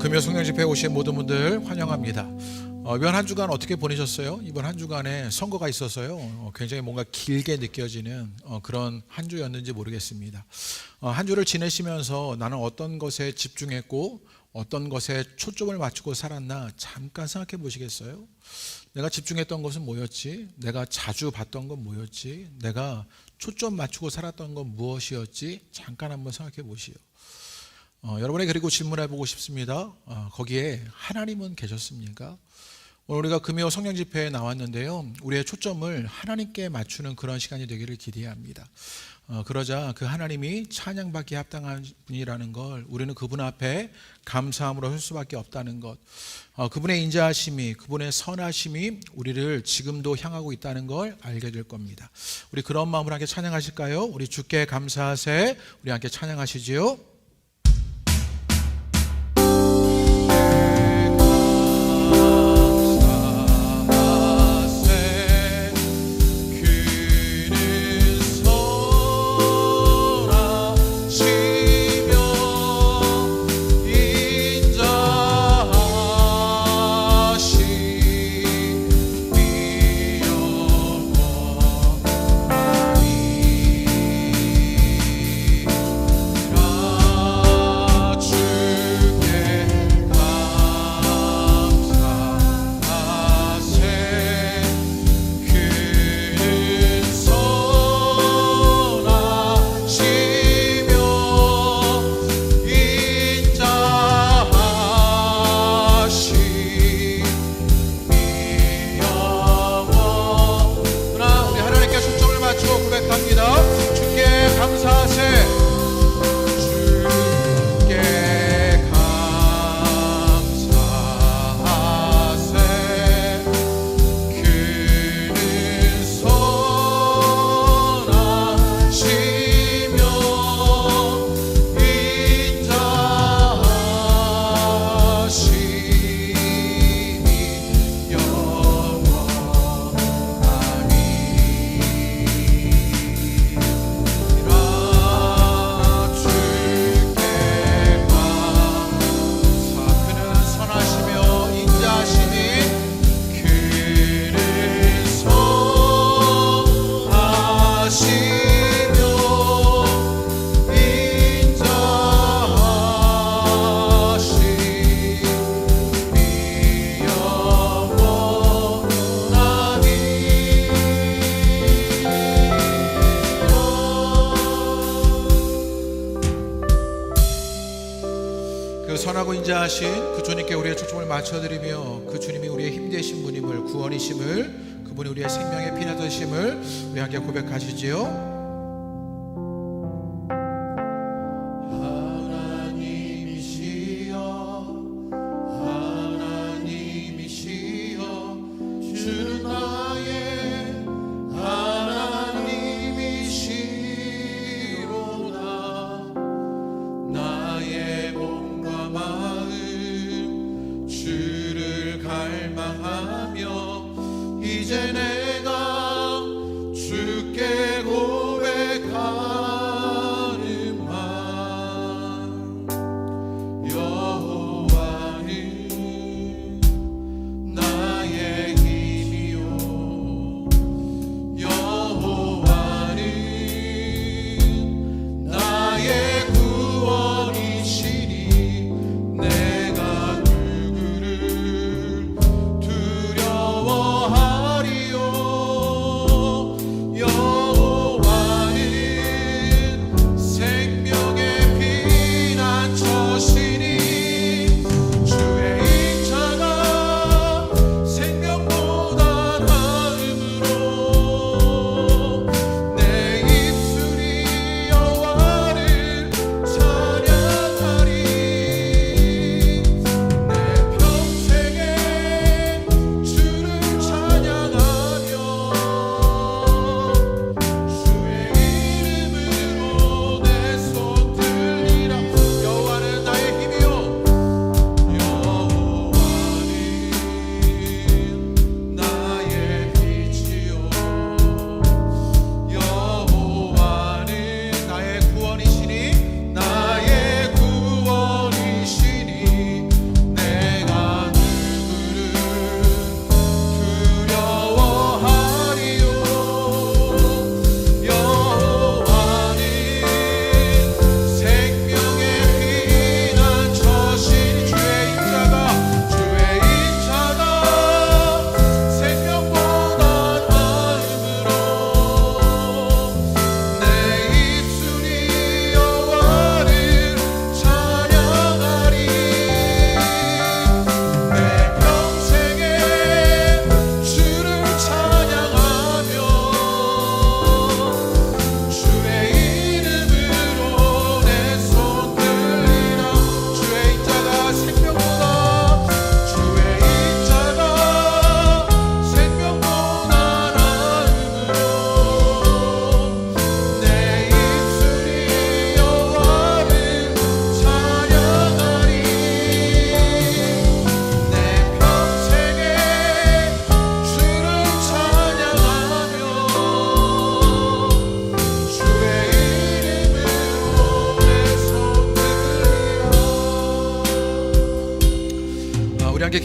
금요 성령 집회에 오신 모든 분들 환영합니다. 이번 한 주간 어떻게 보내셨어요? 이번 한 주간에 선거가 있어서요. 굉장히 뭔가 길게 느껴지는 그런 한 주였는지 모르겠습니다. 한 주를 지내시면서 나는 어떤 것에 집중했고 어떤 것에 초점을 맞추고 살았나 잠깐 생각해 보시겠어요? 내가 집중했던 것은 뭐였지? 내가 자주 봤던 건 뭐였지? 내가 초점 맞추고 살았던 건 무엇이었지? 잠깐 한번 생각해 보시오. 여러분에게 그리고 질문해 보고 싶습니다. 거기에 하나님은 계셨습니까? 오늘 우리가 금요 성령 집회에 나왔는데요. 우리의 초점을 하나님께 맞추는 그런 시간이 되기를 기대합니다. 그러자 그 하나님이 찬양받기에 합당한 분이라는 걸 우리는 그분 앞에 감사함으로 할 수밖에 없다는 것, 그분의 인자하심이, 그분의 선하심이 우리를 지금도 향하고 있다는 걸 알게 될 겁니다. 우리 그런 마음으로 함께 찬양하실까요? 우리 주께 감사하세. 우리 함께 찬양하시지요. 선하고 인자하신 그 주님께 우리의 초점을 맞춰드리며 그 주님이 우리의 힘 되신 분임을, 구원이심을, 그분이 우리의 생명의 피나 되심을 우리 함께 고백하시지요. 이제 내가 주께 고백하는만 여호와는 나의 힘이요 여호와는 나의 구원이시니 내가 누구를 두려워하리요.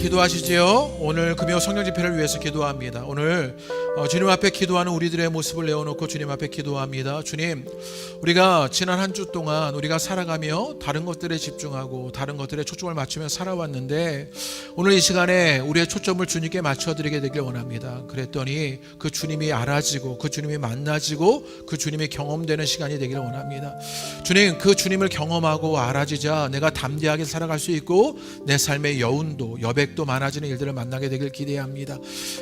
기도하시지요? 오늘 금요 성령 집회를 위해서 기도합니다. 오늘 주님 앞에 기도하는 우리들의 모습을 내어놓고 주님 앞에 기도합니다. 주님, 우리가 지난 한 주 동안 우리가 살아가며 다른 것들에 집중하고 다른 것들에 초점을 맞추며 살아왔는데 오늘 이 시간에 우리의 초점을 주님께 맞춰드리게 되길 원합니다. 그랬더니 그 주님이 알아지고 그 주님이 만나지고 그 주님이 경험되는 시간이 되기를 원합니다. 주님, 그 주님을 경험하고 알아지자 내가 담대하게 살아갈 수 있고 내 삶의 여운도 여백도 많아지는 일들을 만나게 되길 기대합니다.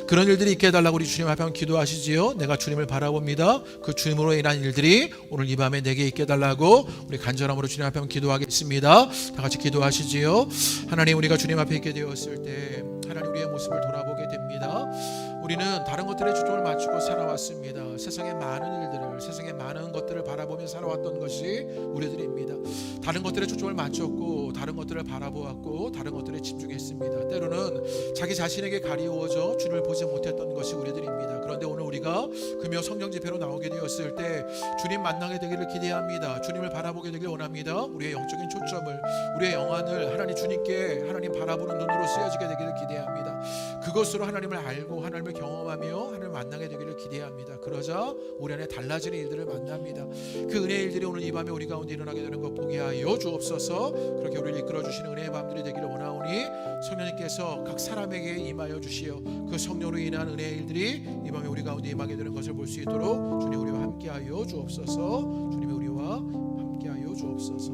그런 일들이 있게 해달라고 우리 주님 앞에 한번 기도하시지요. 내가 주님을 바라봅니다. 그 주님으로 인한 일들이 오늘 이 밤에 내게 있게 해달라고 우리 간절함으로 주님 앞에 한번 기도하겠습니다. 다 같이 기도하시지요. 하나님, 우리가 주님 앞에 있게 되었을 때 하나님 우리의 모습을 돌아보게 됩니다. 우리는 다른 것들에 초점을 맞추고 살아왔습니다. 세상의 많은 일들을, 세상의 많은 것들을 바라보며 살아왔던 것이 우리들입니다. 다른 것들에 초점을 맞췄고 다른 것들을 바라보았고 다른 것들에 집중했습니다. 때로는 자기 자신에게 가리워져 주님을 보지 못했던 것이 우리들입니다. 그런데 오늘 우리가 금요 성령 집회로 나오게 되었을 때 주님 만나게 되기를 기대합니다. 주님을 바라보게 되길 원합니다. 우리의 영적인 초점을, 우리의 영안을 하나님 주님께 하나님 바라보는 눈으로 쓰여지게 되기를 기대합니다. 그것으로 하나님을 알고 하나님을 경험하며 하나님을 만나게 되기를 기대합니다. 그러자 우리 안에 달라지는 일들을 만납니다. 그 은혜의 일들이 오늘 이 밤에 우리 가운데 일어나게 되는 것 보게 하여 주옵소서. 그렇게 우리를 이끌어주시는 은혜의 밤들이 되기를 원하오니 성령님께서 각 사람에게 임하여 주시어 그 성령으로 인한 은혜의 일들이 이 밤에 우리 가운데 임하게 되는 것을 볼 수 있도록 주님 우리와 함께하여 주옵소서. 주님이 우리와 함께하여 주옵소서.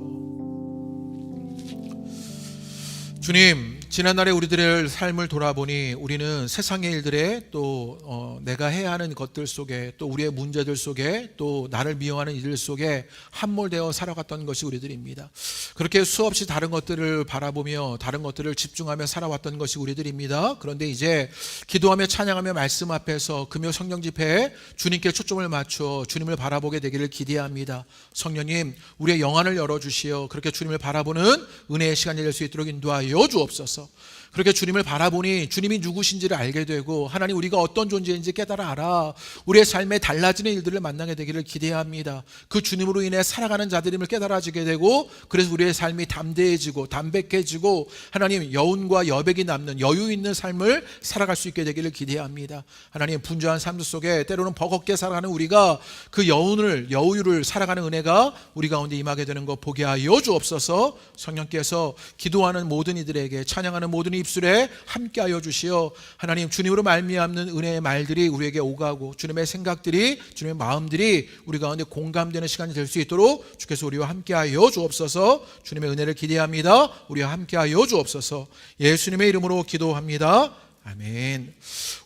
주님, 지난날에 우리들의 삶을 돌아보니 우리는 세상의 일들에 또 내가 해야 하는 것들 속에 또 우리의 문제들 속에 또 나를 미워하는 이들 속에 함몰되어 살아갔던 것이 우리들입니다. 그렇게 수없이 다른 것들을 바라보며 다른 것들을 집중하며 살아왔던 것이 우리들입니다. 그런데 이제 기도하며 찬양하며 말씀 앞에서 금요 성령 집회에 주님께 초점을 맞추어 주님을 바라보게 되기를 기대합니다. 성령님, 우리의 영안을 열어주시어 그렇게 주님을 바라보는 은혜의 시간이 될 수 있도록 인도하여 주옵소서. 그렇게 주님을 바라보니 주님이 누구신지를 알게 되고 하나님 우리가 어떤 존재인지 깨달아 알아 우리의 삶에 달라지는 일들을 만나게 되기를 기대합니다. 그 주님으로 인해 살아가는 자들임을 깨달아지게 되고 그래서 우리의 삶이 담대해지고 담백해지고 하나님 여운과 여백이 남는 여유 있는 삶을 살아갈 수 있게 되기를 기대합니다. 하나님 분주한 삶 속에 때로는 버겁게 살아가는 우리가 그 여유를 살아가는 은혜가 우리 가운데 임하게 되는 것 보게 하여 주옵소서. 성령께서 기도하는 모든 이들에게 찬양하는 모든 입술에 함께하여 주시어 하나님 주님으로 말미암는 은혜의 말들이 우리에게 오가고 주님의 생각들이 주님의 마음들이 우리 가운데 공감되는 시간이 될 수 있도록 주께서 우리와 함께하여 주옵소서. 주님의 은혜를 기대합니다. 우리와 함께하여 주옵소서. 예수님의 이름으로 기도합니다. 아멘.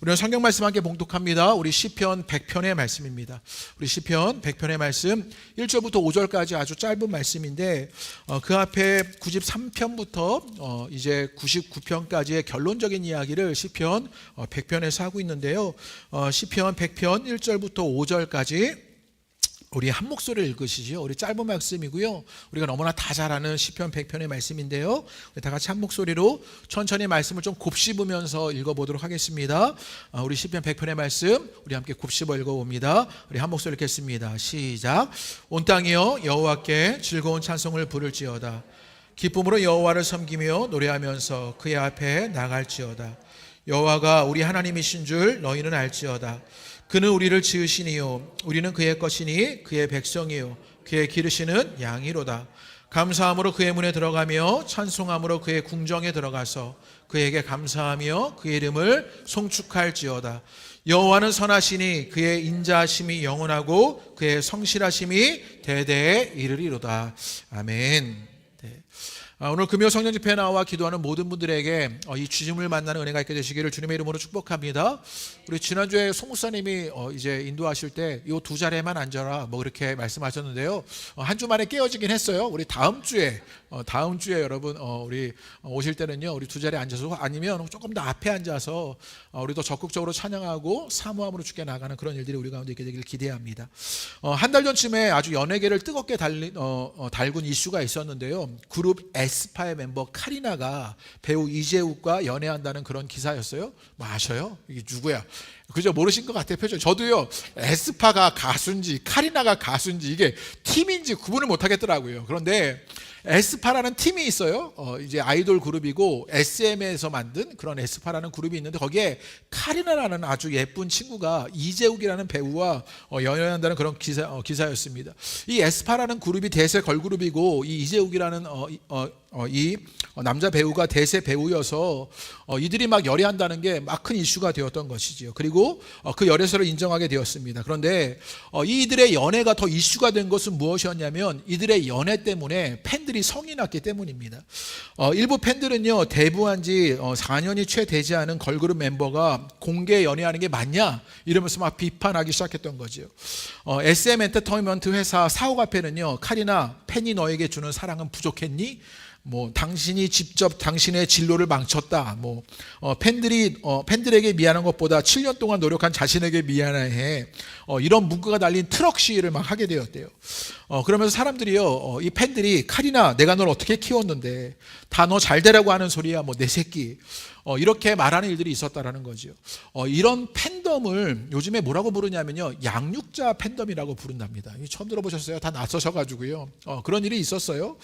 우리는 성경 말씀 함께 봉독합니다. 우리 시편 100편의 말씀입니다. 우리 시편 100편의 말씀 1절부터 5절까지 아주 짧은 말씀인데 그 앞에 93편부터 이제 99편까지의 결론적인 이야기를 시편 100편에서 하고 있는데요. 시편 100편 1절부터 5절까지 우리 한 목소리를 읽으시죠. 우리 짧은 말씀이고요. 우리가 너무나 다 잘 아는 시편 100편의 말씀인데요. 우리 다 같이 한 목소리로 천천히 말씀을 좀 곱씹으면서 읽어보도록 하겠습니다. 우리 시편 100편의 말씀 우리 함께 곱씹어 읽어봅니다. 우리 한 목소리 읽겠습니다. 시작. 온 땅이여 여호와께 즐거운 찬송을 부를지어다. 기쁨으로 여호와를 섬기며 노래하면서 그의 앞에 나갈지어다. 여호와가 우리 하나님이신 줄 너희는 알지어다. 그는 우리를 지으시니요 우리는 그의 것이니 그의 백성이요 그의 기르시는 양이로다. 감사함으로 그의 문에 들어가며 찬송함으로 그의 궁정에 들어가서 그에게 감사하며 그의 이름을 송축할지어다. 여호와는 선하시니 그의 인자하심이 영원하고 그의 성실하심이 대대에 이르리로다. 아멘. 오늘 금요 성령 집회에 나와 기도하는 모든 분들에게 이 주님을 만나는 은혜가 있게 되시기를 주님의 이름으로 축복합니다. 우리 지난주에 송 목사님이 이제 인도하실 때 이 두 자리에만 앉아라 뭐 그렇게 말씀하셨는데요. 한 주 만에 깨어지긴 했어요. 우리 다음 주에 여러분 우리 오실 때는요 우리 두 자리에 앉아서 아니면 조금 더 앞에 앉아서 우리도 적극적으로 찬양하고 사모함으로 주께 나가는 그런 일들이 우리 가운데 있게 되기를 기대합니다. 한 달 전쯤에 아주 연예계를 뜨겁게 달군 이슈가 있었는데요. 그룹 에스파의 멤버 카리나가 배우 이재욱과 연애한다는 그런 기사였어요. 뭐 아셔요? 이게 누구야? 그죠? 모르신 것 같아요. 표정. 저도요, 에스파가 가수인지 카리나가 가수인지 이게 팀인지 구분을 못 하겠더라고요. 그런데 에스파라는 팀이 있어요. 이제 아이돌 그룹이고 SM에서 만든 그런 에스파라는 그룹이 있는데 거기에 카리나라는 아주 예쁜 친구가 이재욱이라는 배우와 연애한다는 그런 기사였습니다. 이 에스파라는 그룹이 대세 걸그룹이고 이 이재욱이라는 이 남자 배우가 대세 배우여서 이들이 막 열애한다는 게 막 큰 이슈가 되었던 것이지요. 그리고 그 열애설을 인정하게 되었습니다. 그런데 이들의 연애가 더 이슈가 된 것은 무엇이었냐면 이들의 연애 때문에 팬들이 성이 났기 때문입니다. 일부 팬들은요, 데뷔한 지 4년이 채 되지 않은 걸그룹 멤버가 공개 연애하는 게 맞냐 이러면서 막 비판하기 시작했던 거죠. SM 엔터테인먼트 회사 사옥 앞에는요, 카리나, 팬이 너에게 주는 사랑은 부족했니? 당신이 직접 당신의 진로를 망쳤다. 팬들에게 미안한 것보다 7년 동안 노력한 자신에게 미안해. 이런 문구가 달린 트럭 시위를 막 하게 되었대요. 그러면서 사람들이요, 이 팬들이 카리나, 내가 널 어떻게 키웠는데 다 너 잘 되라고 하는 소리야, 내 새끼. 이렇게 말하는 일들이 있었다라는 거죠. 이런 팬덤을 요즘에 뭐라고 부르냐면요, 양육자 팬덤이라고 부른답니다. 처음 들어보셨어요? 다 낯서셔가지고요. 그런 일이 있었어요.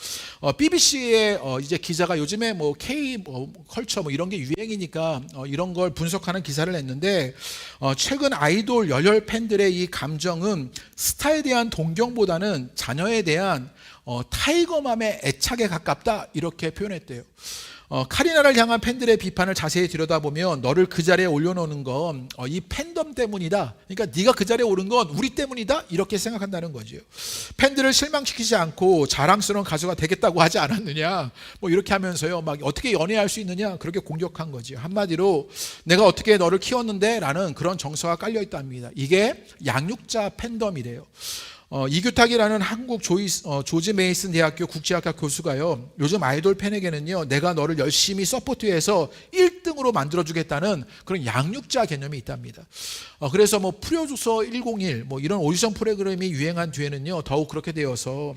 BBC의 이제 기자가 요즘에 K 컬처 이런 게 유행이니까 이런 걸 분석하는 기사를 냈는데 최근 아이돌 열혈 팬들의 이 감정은 스타에 대한 동경보다는 자녀에 대한 타이거맘의 애착에 가깝다 이렇게 표현했대요. 카리나를 향한 팬들의 비판을 자세히 들여다보면 너를 그 자리에 올려놓는 건 이 팬덤 때문이다. 그러니까 네가 그 자리에 오른 건 우리 때문이다. 이렇게 생각한다는 거죠. 팬들을 실망시키지 않고 자랑스러운 가수가 되겠다고 하지 않았느냐. 이렇게 하면서요, 막 어떻게 연애할 수 있느냐. 그렇게 공격한 거죠. 한마디로 내가 어떻게 너를 키웠는데 라는 그런 정서가 깔려 있답니다. 이게 양육자 팬덤이래요. 이규탁이라는 한국 조지 메이슨 대학교 국제학과 교수가요, 요즘 아이돌 팬에게는요, 내가 너를 열심히 서포트해서 1등으로 만들어주겠다는 그런 양육자 개념이 있답니다. 그래서 프로듀서 101 이런 오디션 프로그램이 유행한 뒤에는요, 더욱 그렇게 되어서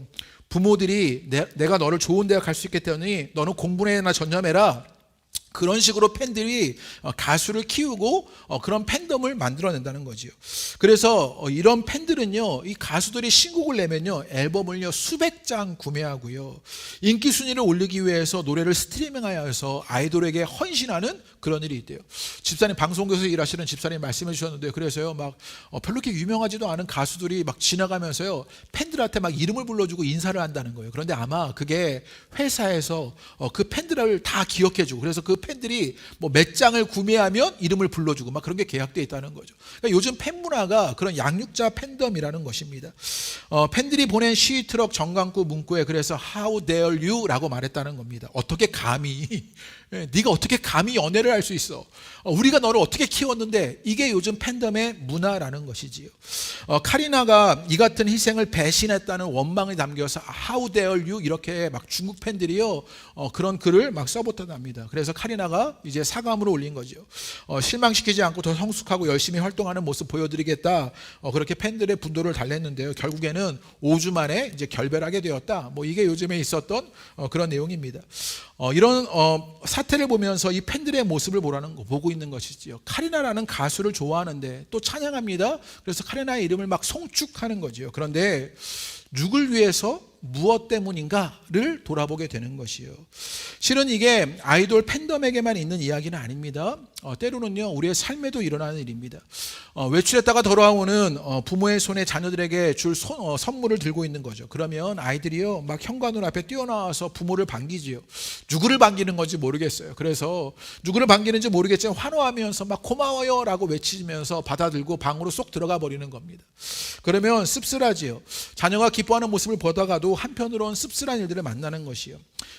부모들이 내가 너를 좋은 대학 갈 수 있기 때문에 너는 공부에나 전념해라. 그런 식으로 팬들이 가수를 키우고 그런 팬덤을 만들어낸다는 거지요. 그래서 이런 팬들은요, 이 가수들이 신곡을 내면요, 앨범을요 수백 장 구매하고요, 인기 순위를 올리기 위해서 노래를 스트리밍하여서 아이돌에게 헌신하는 그런 일이 있대요. 집사님, 방송국에서 일하시는 집사님 말씀해 주셨는데, 그래서요 막 별로 이렇게 유명하지도 않은 가수들이 막 지나가면서요 팬들한테 막 이름을 불러주고 인사를 한다는 거예요. 그런데 아마 그게 회사에서 그 팬들을 다 기억해주고, 그래서 그 팬들이 몇 장을 구매하면 이름을 불러주고 막 그런 게 계약되어 있다는 거죠. 그러니까 요즘 팬 문화가 그런 양육자 팬덤이라는 것입니다. 팬들이 보낸 시위 트럭 정강구 문구에 그래서 How dare you 라고 말했다는 겁니다. 어떻게 감히, 네가 어떻게 감히 연애를 할 수 있어. 우리가 너를 어떻게 키웠는데. 이게 요즘 팬덤의 문화라는 것이지요. 카리나가 이 같은 희생을 배신했다는 원망이 담겨서 How dare you 이렇게 막 중국 팬들이요 그런 글을 막 써붙었답니다. 그래서 카리나가 이제 사과문을 올린 거죠. 실망시키지 않고 더 성숙하고 열심히 활동하는 모습 보여드리겠다. 그렇게 팬들의 분노를 달랬는데요, 결국에는 5주 만에 이제 결별하게 되었다. 이게 요즘에 있었던 그런 내용입니다. 이런 사태를 보면서 이 팬들의 모습을 보고 있는 것이지요. 카리나라는 가수를 좋아하는데 또 찬양합니다. 그래서 카리나의 이름을 막 송축하는 거지요. 그런데 누굴 위해서 무엇 때문인가를 돌아보게 되는 것이요. 실은 이게 아이돌 팬덤에게만 있는 이야기는 아닙니다. 때로는요 우리의 삶에도 일어나는 일입니다. 외출했다가 돌아오는 부모의 손에 자녀들에게 줄 선물을 들고 있는 거죠. 그러면 아이들이요 막 현관문 앞에 뛰어나와서 부모를 반기지요. 누구를 반기는 건지 모르겠어요. 그래서 누구를 반기는지 모르겠지만 환호하면서 막 고마워요 라고 외치면서 받아들고 방으로 쏙 들어가 버리는 겁니다. 그러면 씁쓸하지요. 자녀가 기뻐하는 모습을 보다가도 한편으로는 씁쓸한 일들을 만나는 것이요.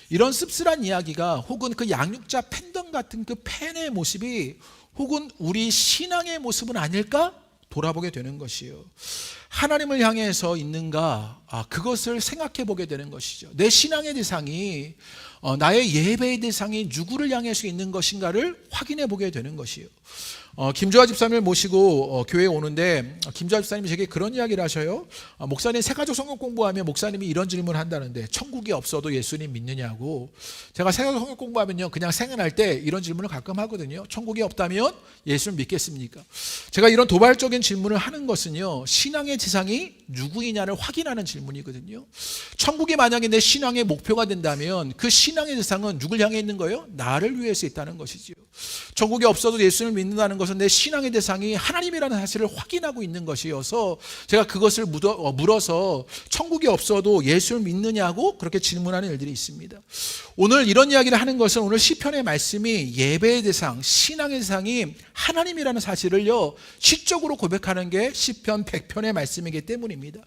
이런 씁쓸한 이야기가 혹은 그 양육자 팬덤 같은 그 팬의 모습이 혹은 우리 신앙의 모습은 아닐까 돌아보게 되는 것이요. 하나님을 향해서 있는가? 그것을 생각해 보게 되는 것이죠. 내 신앙의 대상이 나의 예배의 대상이 누구를 향해서 있는 것인가를 확인해 보게 되는 것이에요. 김조아 집사님을 모시고 교회에 오는데 김조아 집사님이 제게 그런 이야기를 하셔요. 목사님 새가족 성경 공부하면 목사님이 이런 질문을 한다는데 천국이 없어도 예수님 믿느냐고. 제가 새가족 성경 공부하면요 그냥 생각날 때 이런 질문을 가끔 하거든요. 천국이 없다면 예수를 믿겠습니까? 제가 이런 도발적인 질문을 하는 것은요 신앙의 대상이 누구이냐를 확인하는 질문이거든요. 천국이 만약에 내 신앙의 목표가 된다면 그 신앙의 대상은 누굴 향해 있는 거예요? 나를 위해서 있다는 것이지요. 천국이 없어도 예수를 믿는다는 것은 내 신앙의 대상이 하나님이라는 사실을 확인하고 있는 것이어서 제가 그것을 물어서 천국이 없어도 예수를 믿느냐고 그렇게 질문하는 일들이 있습니다. 오늘 이런 이야기를 하는 것은 오늘 시편의 말씀이 예배의 대상, 신앙의 대상이 하나님이라는 사실을요 시적으로 고백하는 게 시편 100편의 말씀이기 때문입니다.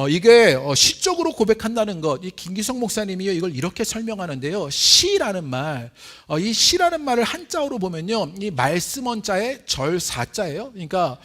이게 시적으로 고백한다는 것, 이 김기성 목사님이요 이걸 이렇게 설명하는데요. 시라는 말, 이 시라는 말을 한자어로 보면요, 이 말씀 원자의 절 사자예요. 그러니까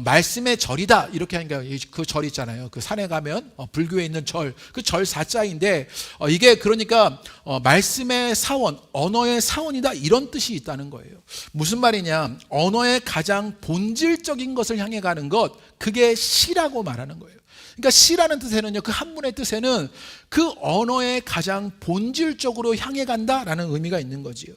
말씀의 절이다 이렇게 하니까 그 절 있잖아요. 그 산에 가면 불교에 있는 절, 그 절 사자인데 이게 그러니까 말씀의 사원, 언어의 사원이다 이런 뜻이 있다는 거예요. 무슨 말이냐? 언어의 가장 본질적인 것을 향해 가는 것, 그게 시라고 말하는 거예요. 그러니까 시라는 뜻에는요, 그 한문의 뜻에는 그 언어의 가장 본질적으로 향해 간다라는 의미가 있는 거지요.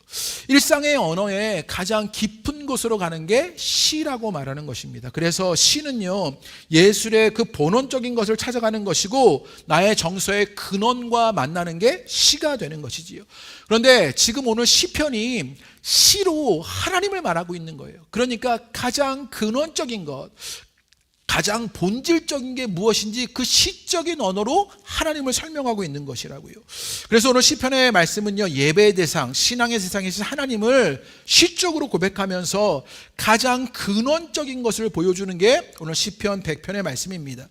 일상의 언어의 가장 깊은 곳으로 가는 게 시라고 말하는 것입니다. 그래서 시는요, 예술의 그 본원적인 것을 찾아가는 것이고 나의 정서의 근원과 만나는 게 시가 되는 것이지요. 그런데 지금 오늘 시편이 시로 하나님을 말하고 있는 거예요. 그러니까 가장 근원적인 것, 가장 본질적인 게 무엇인지 그 시적인 언어로 하나님을 설명하고 있는 것이라고요. 그래서 오늘 시편의 말씀은요, 예배의 대상, 신앙의 대상이신 하나님을 시적으로 고백하면서 가장 근원적인 것을 보여주는 게 오늘 시편 100편의 말씀입니다.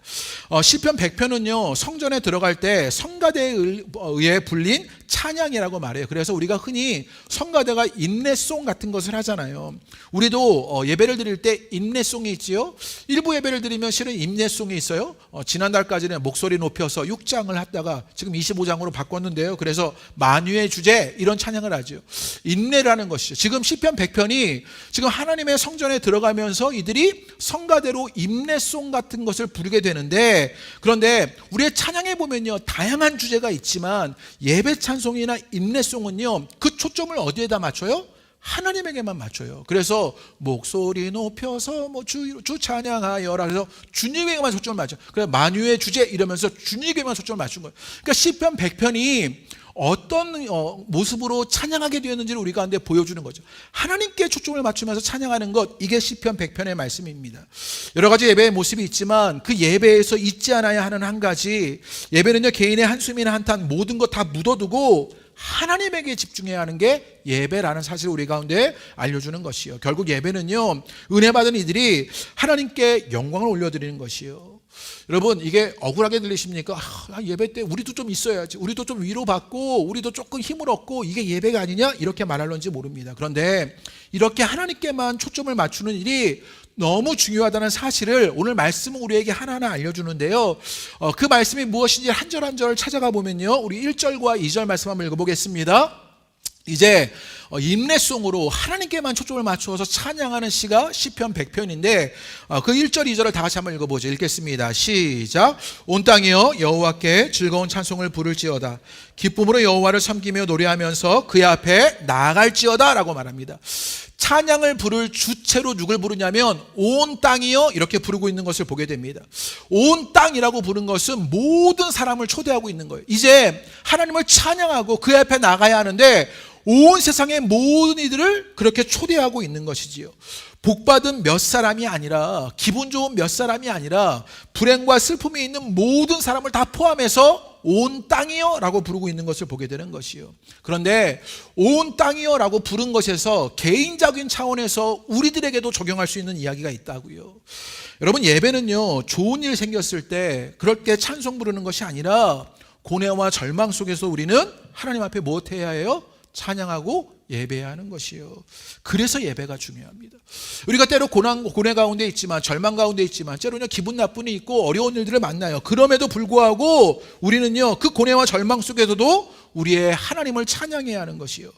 시편 100편은요 성전에 들어갈 때 성가대에 의해 불린 찬양이라고 말해요. 그래서 우리가 흔히 성가대가 인내송 같은 것을 하잖아요. 우리도 예배를 드릴 때 인내송이 있지요. 일부 예배를 드리면 실은 인내송이 있어요. 지난달까지는 목소리 높여서 6장을 하다가 지금 25장으로 바꿨는데요. 그래서 만유의 주제 이런 찬양을 하죠. 인내라는 것이죠. 지금 시편 100편이 지금 하나님의 성전에 들어가면서 이들이 성가대로 인내송 같은 것을 부르게 되는데, 그런데 우리의 찬양에 보면요 다양한 주제가 있지만 예배 찬송이나 인내송은요 그 초점을 어디에다 맞춰요? 하나님에게만 맞춰요. 그래서 목소리 높여서 주 찬양하여라. 그래서 주님에게만 초점을 맞춰. 그래서 만유의 주제 이러면서 주님에게만 초점을 맞춘 거예요. 그러니까 시편 100편이 어떤 모습으로 찬양하게 되었는지를 우리 가운데 보여주는 거죠. 하나님께 초점을 맞추면서 찬양하는 것, 이게 시편 100편의 말씀입니다. 여러 가지 예배의 모습이 있지만 그 예배에서 잊지 않아야 하는 한 가지, 예배는요 개인의 한숨이나 한탄 모든 것 다 묻어두고 하나님에게 집중해야 하는 게 예배라는 사실을 우리 가운데 알려주는 것이요. 결국 예배는요 은혜 받은 이들이 하나님께 영광을 올려드리는 것이요. 여러분 이게 억울하게 들리십니까? 예배 때 우리도 좀 있어야지, 우리도 좀 위로받고 우리도 조금 힘을 얻고 이게 예배가 아니냐 이렇게 말할런지 모릅니다. 그런데 이렇게 하나님께만 초점을 맞추는 일이 너무 중요하다는 사실을 오늘 말씀은 우리에게 하나하나 알려주는데요. 그 말씀이 무엇인지 한 절 한 절 찾아가 보면요, 우리 1절과 2절 말씀 한번 읽어보겠습니다. 이제 인내송으로 하나님께만 초점을 맞추어서 찬양하는 시가 시편 100편인데 그 1절 2절을 다 같이 한번 읽어보죠. 읽겠습니다. 시작. 온 땅이여 여호와께 즐거운 찬송을 부를지어다. 기쁨으로 여호와를 섬기며 노래하면서 그의 앞에 나아갈지어다 라고 말합니다. 찬양을 부를 주체로 누굴 부르냐면 온 땅이여 이렇게 부르고 있는 것을 보게 됩니다. 온 땅이라고 부른 것은 모든 사람을 초대하고 있는 거예요. 이제 하나님을 찬양하고 그 앞에 나가야 하는데 온 세상의 모든 이들을 그렇게 초대하고 있는 것이지요. 복받은 몇 사람이 아니라, 기분 좋은 몇 사람이 아니라 불행과 슬픔이 있는 모든 사람을 다 포함해서 온 땅이여 라고 부르고 있는 것을 보게 되는 것이요. 그런데 온 땅이여 라고 부른 것에서 개인적인 차원에서 우리들에게도 적용할 수 있는 이야기가 있다고요. 여러분 예배는요 좋은 일 생겼을 때 그렇게 찬송 부르는 것이 아니라 고뇌와 절망 속에서 우리는 하나님 앞에 무엇 해야 해요? 찬양하고 예배해야 하는 것이요. 그래서 예배가 중요합니다. 우리가 때로 고뇌 가운데 있지만, 절망 가운데 있지만, 때로는 기분 나쁨이 있고 어려운 일들을 만나요. 그럼에도 불구하고 우리는요, 그 고뇌와 절망 속에서도 우리의 하나님을 찬양해야 하는 것이요.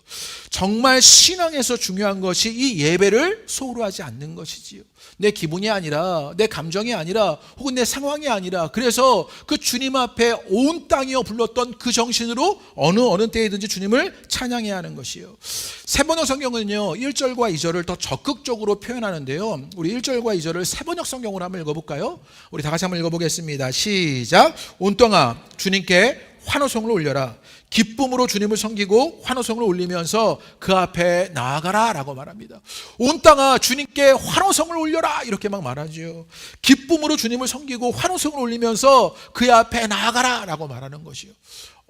정말 신앙에서 중요한 것이 이 예배를 소홀히 하지 않는 것이지요. 내 기분이 아니라, 내 감정이 아니라, 혹은 내 상황이 아니라, 그래서 그 주님 앞에 온 땅이여 불렀던 그 정신으로 어느 때이든지 주님을 찬양해야 하는 것이요. 세번역 성경은요 1절과 2절을 더 적극적으로 표현하는데요, 우리 1절과 2절을 세번역 성경으로 한번 읽어볼까요? 우리 다 같이 한번 읽어보겠습니다. 시작. 온 땅아 주님께 환호성을 올려라. 기쁨으로 주님을 섬기고 환호성을 올리면서 그 앞에 나아가라 라고 말합니다. 온 땅아 주님께 환호성을 올려라 이렇게 막 말하죠. 기쁨으로 주님을 섬기고 환호성을 올리면서 그 앞에 나아가라 라고 말하는 것이요.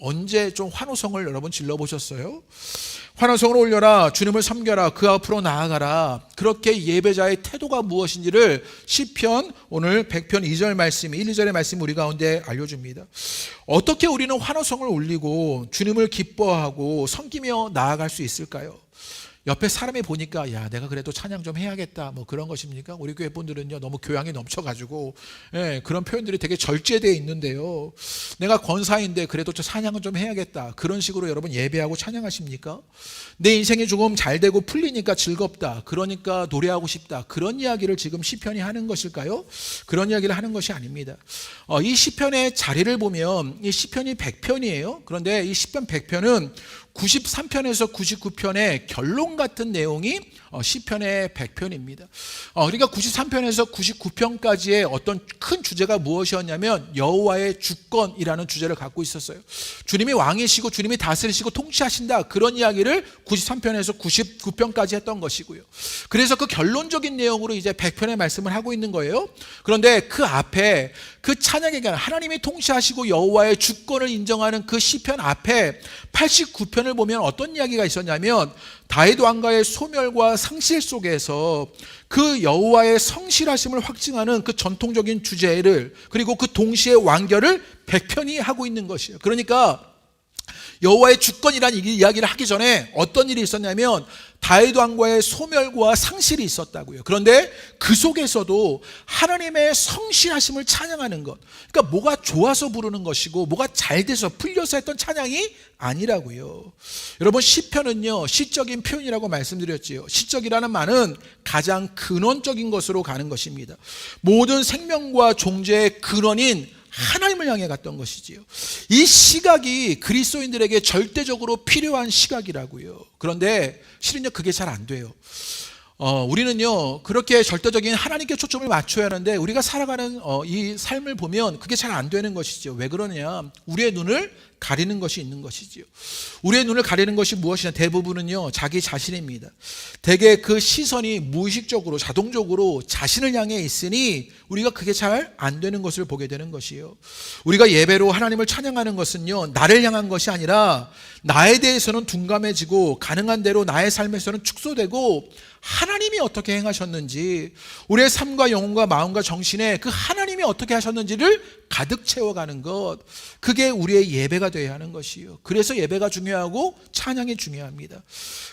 언제 좀 환호성을 여러분 질러보셨어요? 환호성을 올려라, 주님을 섬겨라, 그 앞으로 나아가라. 그렇게 예배자의 태도가 무엇인지를 시편 오늘 100편 2절 말씀, 1, 2절의 말씀 우리 가운데 알려줍니다. 어떻게 우리는 환호성을 올리고 주님을 기뻐하고 섬기며 나아갈 수 있을까요? 옆에 사람이 보니까 야 내가 그래도 찬양 좀 해야겠다 뭐 그런 것입니까? 우리 교회 분들은요 너무 교양이 넘쳐가지고 그런 표현들이 되게 절제되어 있는데요, 내가 권사인데 그래도 저 찬양은 좀 해야겠다 그런 식으로 여러분 예배하고 찬양하십니까? 내 인생이 조금 잘 되고 풀리니까 즐겁다, 그러니까 노래하고 싶다, 그런 이야기를 지금 시편이 하는 것일까요? 그런 이야기를 하는 것이 아닙니다. 이 시편의 자리를 보면 이 시편이 100편이에요. 그런데 이 시편 100편은 93편에서 99편의 결론 같은 내용이 시편의 100편입니다. 그러니까 93편에서 99편까지의 어떤 큰 주제가 무엇이었냐면 여호와의 주권이라는 주제를 갖고 있었어요. 주님이 왕이시고 주님이 다스리시고 통치하신다, 그런 이야기를 93편에서 99편까지 했던 것이고요. 그래서 그 결론적인 내용으로 이제 100편의 말씀을 하고 있는 거예요. 그런데 그 앞에 그 찬양의 하나님이 통치하시고 여호와의 주권을 인정하는 그 시편 앞에 89편을 보면 어떤 이야기가 있었냐면, 다윗 왕가의 소멸과 상실 속에서 그 여호와의 성실하심을 확증하는 그 전통적인 주제를, 그리고 그 동시에 완결을 100편이 하고 있는 것이에요. 그러니까 여호와의 주권이라는 이야기를 하기 전에 어떤 일이 있었냐면 다윗 왕과의 소멸과 상실이 있었다고요. 그런데 그 속에서도 하나님의 성실하심을 찬양하는 것, 그러니까 뭐가 좋아서 부르는 것이고 뭐가 잘 돼서 풀려서 했던 찬양이 아니라고요. 여러분 시편은요 시적인 표현이라고 말씀드렸지요. 시적이라는 말은 가장 근원적인 것으로 가는 것입니다. 모든 생명과 존재의 근원인 하나님을 향해 갔던 것이지요. 이 시각이 그리스도인들에게 절대적으로 필요한 시각이라고요. 그런데 실은요 그게 잘 안 돼요. 우리는요 그렇게 절대적인 하나님께 초점을 맞춰야 하는데 우리가 살아가는 이 삶을 보면 그게 잘 안 되는 것이죠. 왜 그러냐? 우리의 눈을 가리는 것이 있는 것이지요. 우리의 눈을 가리는 것이 무엇이냐? 대부분은요 자기 자신입니다. 대개 그 시선이 무의식적으로 자동적으로 자신을 향해 있으니 우리가 그게 잘 안 되는 것을 보게 되는 것이요. 우리가 예배로 하나님을 찬양하는 것은요 나를 향한 것이 아니라 나에 대해서는 둔감해지고 가능한 대로 나의 삶에서는 축소되고 하나님이 어떻게 행하셨는지, 우리의 삶과 영혼과 마음과 정신에 그 하나님이 어떻게 하셨는지를 가득 채워가는 것, 그게 우리의 예배가 되어야 하는 것이요. 그래서 예배가 중요하고 찬양이 중요합니다.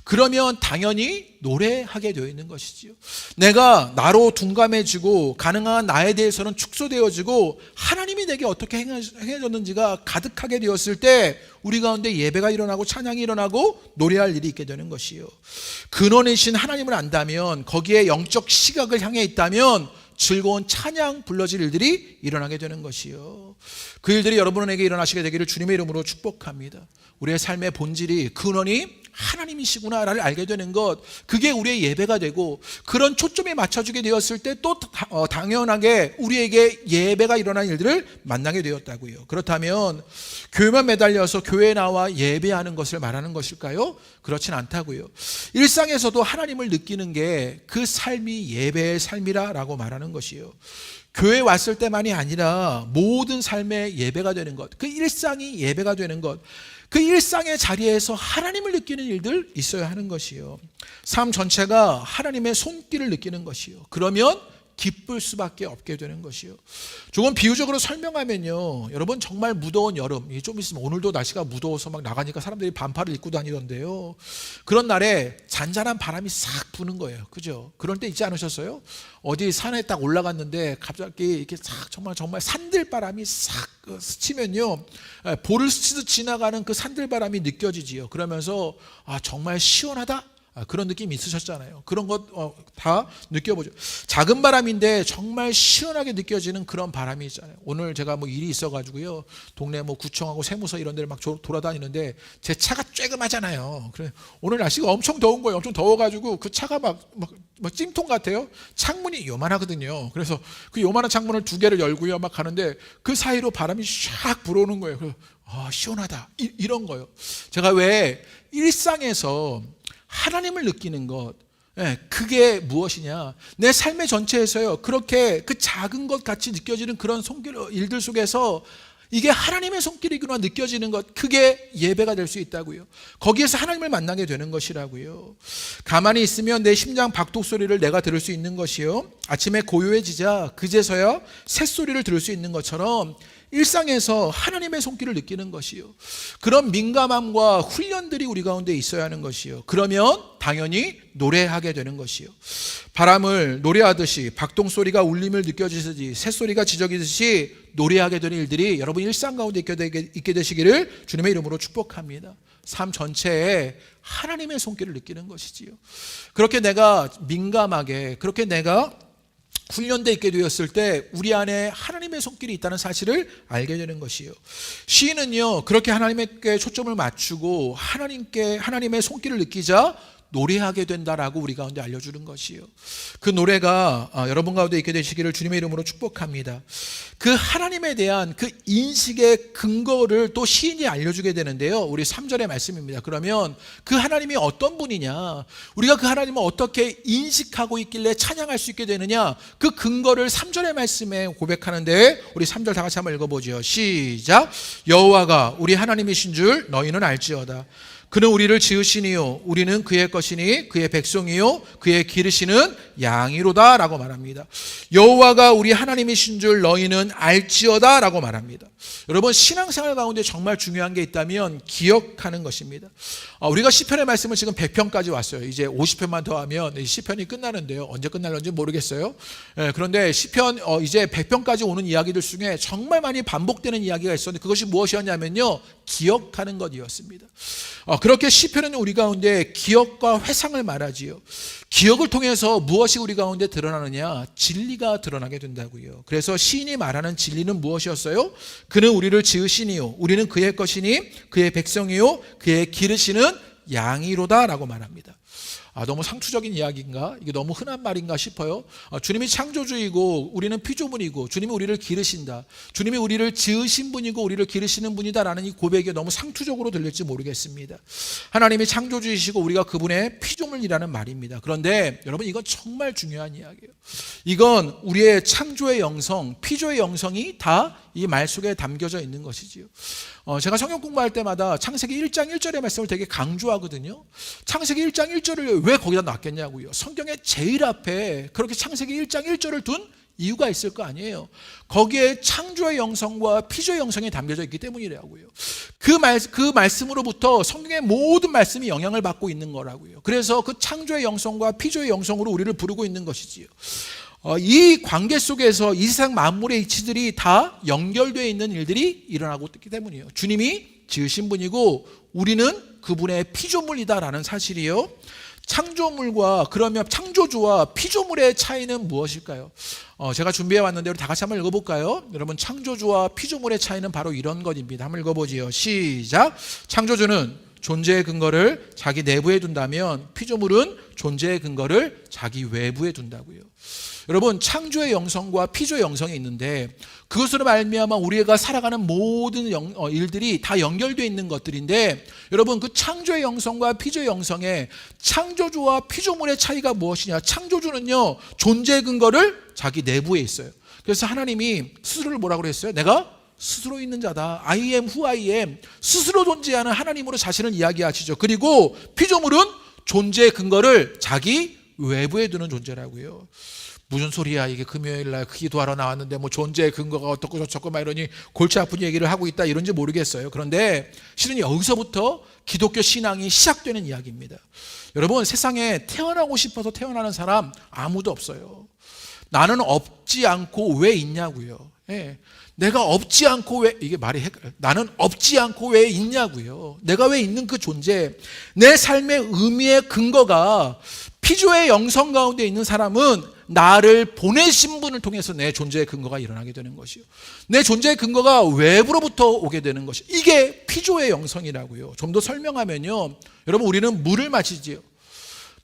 그러면 당연히 노래하게 되어 있는 것이지요. 내가 나로 둔감해지고 가능한 나에 대해서는 축소되어지고 하나님이 내게 어떻게 행해졌는지가 가득하게 되었을 때 우리 가운데 예배가 일어나고 찬양이 일어나고 노래할 일이 있게 되는 것이요. 근원이신 하나님을 안다면, 거기에 영적 시각을 향해 있다면 즐거운 찬양 불러질 일들이 일어나게 되는 것이요. 그 일들이 여러분에게 일어나시게 되기를 주님의 이름으로 축복합니다. 우리의 삶의 본질이 근원이 하나님이시구나를 알게 되는 것, 그게 우리의 예배가 되고, 그런 초점에 맞춰주게 되었을 때 또 당연하게 우리에게 예배가 일어난 일들을 만나게 되었다고요. 그렇다면 교회만 매달려서 교회에 나와 예배하는 것을 말하는 것일까요? 그렇진 않다고요. 일상에서도 하나님을 느끼는 게 그 삶이 예배의 삶이라고 말하는 것이요. 교회에 왔을 때만이 아니라 모든 삶의 예배가 되는 것, 그 일상이 예배가 되는 것, 그 일상의 자리에서 하나님을 느끼는 일들 있어야 하는 것이요. 삶 전체가 하나님의 손길을 느끼는 것이요. 그러면 기쁠 수밖에 없게 되는 것이요. 조금 비유적으로 설명하면요, 여러분 정말 무더운 여름, 좀 있으면 오늘도 날씨가 무더워서 막 나가니까 사람들이 반팔을 입고 다니던데요, 그런 날에 잔잔한 바람이 싹 부는 거예요. 그죠? 그럴 때 있지 않으셨어요? 어디 산에 딱 올라갔는데 갑자기 이렇게 싹 정말 산들바람이 싹 스치면요, 볼을 스치듯 지나가는 그 산들바람이 느껴지지요. 그러면서 정말 시원하다, 그런 느낌 있으셨잖아요. 그런 것 다 느껴보죠. 작은 바람인데 정말 시원하게 느껴지는 그런 바람이 있잖아요. 오늘 제가 뭐 일이 있어가지고요, 동네 뭐 구청하고 세무서 이런 데를 막 돌아다니는데 제 차가 쬐금하잖아요. 그래, 오늘 날씨가 엄청 더운 거예요. 엄청 더워가지고 그 차가 막 찜통 같아요. 창문이 요만하거든요. 그래서 그 요만한 창문을 2개를 열고요, 막 가는데 그 사이로 바람이 샥 불어오는 거예요. 그래서 시원하다, 이런 거예요. 제가 왜 일상에서 하나님을 느끼는 것, 그게 무엇이냐, 내 삶의 전체에서요, 그렇게 그 작은 것 같이 느껴지는 그런 일들 속에서 이게 하나님의 손길이구나 느껴지는 것, 그게 예배가 될 수 있다고요. 거기에서 하나님을 만나게 되는 것이라고요. 가만히 있으면 내 심장 박동 소리를 내가 들을 수 있는 것이요, 아침에 고요해지자 그제서야 새소리를 들을 수 있는 것처럼 일상에서 하나님의 손길을 느끼는 것이요, 그런 민감함과 훈련들이 우리 가운데 있어야 하는 것이요. 그러면 당연히 노래하게 되는 것이요. 바람을 노래하듯이, 박동소리가 울림을 느껴지듯이, 새소리가 지저귀듯이 노래하게 되는 일들이 여러분 일상 가운데 있게 되시기를 주님의 이름으로 축복합니다. 삶 전체에 하나님의 손길을 느끼는 것이지요. 그렇게 내가 민감하게, 그렇게 내가 훈련되어 있게 되었을 때 우리 안에 하나님의 손길이 있다는 사실을 알게 되는 것이요. 시인은요, 그렇게 하나님께 초점을 맞추고 하나님의 손길을 느끼자 노래하게 된다라고 우리 가운데 알려주는 것이요. 그 노래가 여러분 가운데 있게 되시기를 주님의 이름으로 축복합니다. 그 하나님에 대한 그 인식의 근거를 또 시인이 알려주게 되는데요, 우리 3절의 말씀입니다. 그러면 그 하나님이 어떤 분이냐, 우리가 그 하나님을 어떻게 인식하고 있길래 찬양할 수 있게 되느냐, 그 근거를 3절의 말씀에 고백하는데, 우리 3절 다 같이 한번 읽어보죠. 시작. 여호와가 우리 하나님이신 줄 너희는 알지어다. 그는 우리를 지으시니요, 우리는 그의 것이니 그의 백성이요, 그의 기르시는 양이로다 라고 말합니다. 여호와가 우리 하나님이신 줄 너희는 알지어다 라고 말합니다. 여러분, 신앙생활 가운데 정말 중요한 게 있다면 기억하는 것입니다. 우리가 시편의 말씀을 지금 100편까지 왔어요. 이제 50편만 더 하면 시편이 끝나는데요, 언제 끝날는지 모르겠어요. 그런데 시편 이제 100편까지 오는 이야기들 중에 정말 많이 반복되는 이야기가 있었는데, 그것이 무엇이었냐면요, 기억하는 것이었습니다. 그렇게 시편은 우리 가운데 기억과 회상을 말하지요. 기억을 통해서 무엇이 우리 가운데 드러나느냐, 진리가 드러나게 된다고요. 그래서 시인이 말하는 진리는 무엇이었어요? 그는 우리를 지으시니요, 우리는 그의 것이니 그의 백성이요, 그의 기르시는 양이로다 라고 말합니다. 너무 상투적인 이야기인가? 이게 너무 흔한 말인가 싶어요. 주님이 창조주이고 우리는 피조물이고 주님이 우리를 기르신다, 주님이 우리를 지으신 분이고 우리를 기르시는 분이다라는 이 고백이 너무 상투적으로 들릴지 모르겠습니다. 하나님이 창조주이시고 우리가 그분의 피조물이라는 말입니다. 그런데 여러분, 이건 정말 중요한 이야기예요. 이건 우리의 창조의 영성, 피조의 영성이 다 이 말 속에 담겨져 있는 것이지요. 제가 성경 공부할 때마다 창세기 1장 1절의 말씀을 되게 강조하거든요. 창세기 1장 1절을 왜 거기다 놨겠냐고요. 성경의 제일 앞에 그렇게 창세기 1장 1절을 둔 이유가 있을 거 아니에요. 거기에 창조의 영성과 피조의 영성이 담겨져 있기 때문이라고요. 그 말씀으로부터 성경의 모든 말씀이 영향을 받고 있는 거라고요. 그래서 그 창조의 영성과 피조의 영성으로 우리를 부르고 있는 것이지요. 이 관계 속에서 이 세상 만물의 이치들이 다 연결되어 있는 일들이 일어나고 있기 때문이에요. 주님이 지으신 분이고 우리는 그분의 피조물이다라는 사실이요. 그러면 창조주와 피조물의 차이는 무엇일까요? 제가 준비해 왔는데 우리 다 같이 한번 읽어볼까요? 여러분, 창조주와 피조물의 차이는 바로 이런 것입니다. 한번 읽어보지요. 시작. 창조주는 존재의 근거를 자기 내부에 둔다면 피조물은 존재의 근거를 자기 외부에 둔다고요. 여러분, 창조의 영성과 피조의 영성이 있는데 그것으로 말미암아 우리가 살아가는 모든 일들이 다 연결되어 있는 것들인데, 여러분, 그 창조의 영성과 피조의 영성의 창조주와 피조물의 차이가 무엇이냐? 창조주는요, 존재의 근거를 자기 내부에 있어요. 그래서 하나님이 스스로를 뭐라고 그랬어요? 내가 스스로 있는 자다. I am who I am. 스스로 존재하는 하나님으로 자신을 이야기하시죠. 그리고 피조물은 존재의 근거를 자기 외부에 두는 존재라고요. 무슨 소리야 이게 금요일 날 기도하러 나왔는데 뭐 존재의 근거가 어떻고 저쩌고 막 이러니 골치 아픈 얘기를 하고 있다 이런지 모르겠어요. 그런데 실은 여기서부터 기독교 신앙이 시작되는 이야기입니다. 여러분, 세상에 태어나고 싶어서 태어나는 사람 아무도 없어요. 나는 없지 않고 왜 있냐고요. 예. 내가 없지 않고 왜, 이게 말이 나는 없지 않고 왜 있냐고요. 내가 왜 있는 그 존재, 내 삶의 의미의 근거가 피조의 영성 가운데 있는 사람은 나를 보내신 분을 통해서 내 존재의 근거가 일어나게 되는 것이요. 내 존재의 근거가 외부로부터 오게 되는 것이, 이게 피조의 영성이라고요. 좀 더 설명하면요, 여러분, 우리는 물을 마시지요.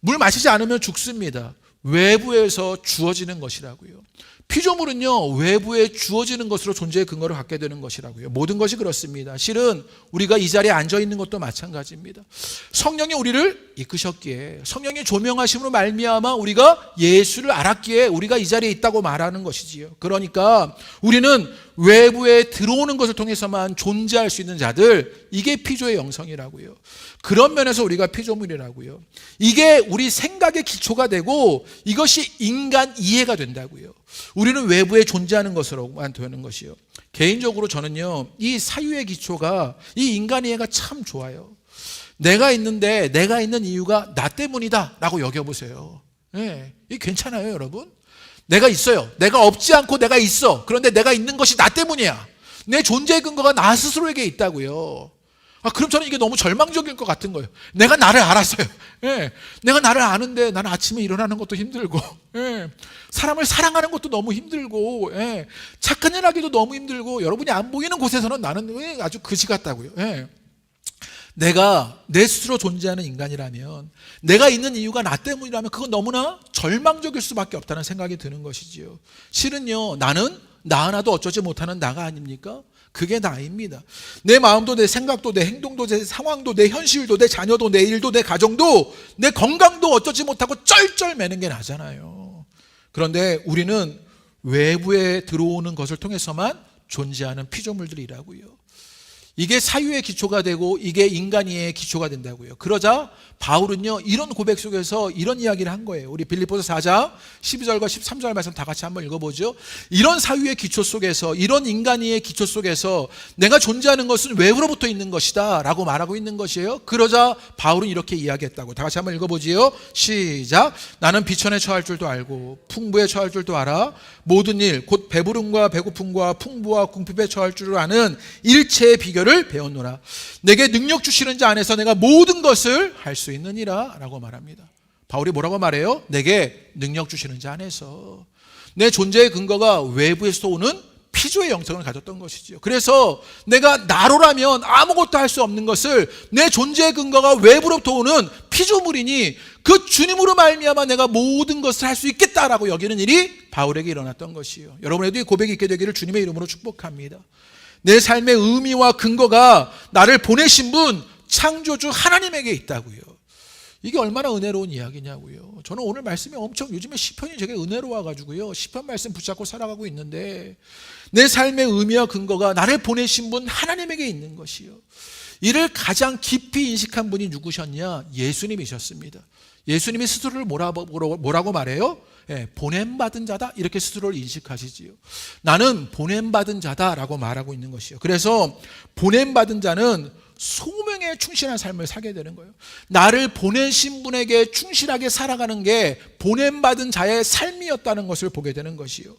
물 마시지 않으면 죽습니다. 외부에서 주어지는 것이라고요. 피조물은요, 외부에 주어지는 것으로 존재의 근거를 갖게 되는 것이라고요. 모든 것이 그렇습니다. 실은 우리가 이 자리에 앉아 있는 것도 마찬가지입니다. 성령이 우리를 이끄셨기에, 성령의 조명하심으로 말미암아 우리가 예수를 알았기에 우리가 이 자리에 있다고 말하는 것이지요. 그러니까 우리는 외부에 들어오는 것을 통해서만 존재할 수 있는 자들, 이게 피조의 영성이라고요. 그런 면에서 우리가 피조물이라고요. 이게 우리 생각의 기초가 되고 이것이 인간 이해가 된다고요. 우리는 외부에 존재하는 것으로만 되는 것이요. 개인적으로 저는요, 이 사유의 기초가, 이 인간 이해가 참 좋아요. 내가 있는데 내가 있는 이유가 나 때문이다 라고 여겨보세요. 네, 이게 괜찮아요, 여러분? 내가 있어요. 내가 없지 않고 내가 있어. 그런데 내가 있는 것이 나 때문이야. 내 존재의 근거가 나 스스로에게 있다고요. 그럼 저는 이게 너무 절망적일 것 같은 거예요. 내가 나를 알았어요. 예. 내가 나를 아는데 나는 아침에 일어나는 것도 힘들고, 예. 사람을 사랑하는 것도 너무 힘들고, 예. 착한 일 하기도 너무 힘들고, 여러분이 안 보이는 곳에서는 나는 아주 그지 같다고요. 예. 내가 내 스스로 존재하는 인간이라면, 내가 있는 이유가 나 때문이라면 그건 너무나 절망적일 수밖에 없다는 생각이 드는 것이지요. 실은요, 나는 나 하나도 어쩌지 못하는 나가 아닙니까? 그게 나입니다. 내 마음도, 내 생각도, 내 행동도, 내 상황도, 내 현실도, 내 자녀도, 내 일도, 내 가정도, 내 건강도 어쩌지 못하고 쩔쩔매는 게 나잖아요. 그런데 우리는 외부에 들어오는 것을 통해서만 존재하는 피조물들이라고요. 이게 사유의 기초가 되고 이게 인간의 기초가 된다고요. 그러자 바울은요, 이런 고백 속에서 이런 이야기를 한 거예요. 우리 빌립보서 4장 12절과 13절 말씀 다 같이 한번 읽어보죠. 이런 사유의 기초 속에서, 이런 인간의 기초 속에서 내가 존재하는 것은 외부로부터 있는 것이다 라고 말하고 있는 것이에요. 그러자 바울은 이렇게 이야기했다고. 다 같이 한번 읽어보지요. 시작. 나는 비천에 처할 줄도 알고 풍부에 처할 줄도 알아. 모든 일 곧 배부름과 배고픔과 풍부와 궁핍에 처할 줄을 아는 일체의 비결을 배웠노라. 내게 능력 주시는 자 안에서 내가 모든 것을 할 수 있느니라 라고 말합니다. 바울이 뭐라고 말해요? 내게 능력 주시는 자 안에서. 내 존재의 근거가 외부에서 오는 피조의 영성을 가졌던 것이죠. 그래서 내가 나로라면 아무것도 할 수 없는 것을, 내 존재의 근거가 외부로부터 오는 피조물이니 그 주님으로 말미암아 내가 모든 것을 할 수 있겠다라고 여기는 일이 바울에게 일어났던 것이에요. 여러분에도 이 고백이 있게 되기를 주님의 이름으로 축복합니다. 내 삶의 의미와 근거가 나를 보내신 분, 창조주 하나님에게 있다고요. 이게 얼마나 은혜로운 이야기냐고요. 저는 오늘 말씀이 엄청, 요즘에 시편이 되게 은혜로워가지고요, 시편 말씀 붙잡고 살아가고 있는데, 내 삶의 의미와 근거가 나를 보내신 분 하나님에게 있는 것이요. 이를 가장 깊이 인식한 분이 누구셨냐? 예수님이셨습니다. 예수님이 스스로를 뭐라고 말해요? 예, 보냄받은 자다, 이렇게 스스로를 인식하시지요. 나는 보냄받은 자다라고 말하고 있는 것이요. 그래서 보냄받은 자는 소명에 충실한 삶을 살게 되는 거예요. 나를 보내신 분에게 충실하게 살아가는 게 보냄받은 자의 삶이었다는 것을 보게 되는 것이요.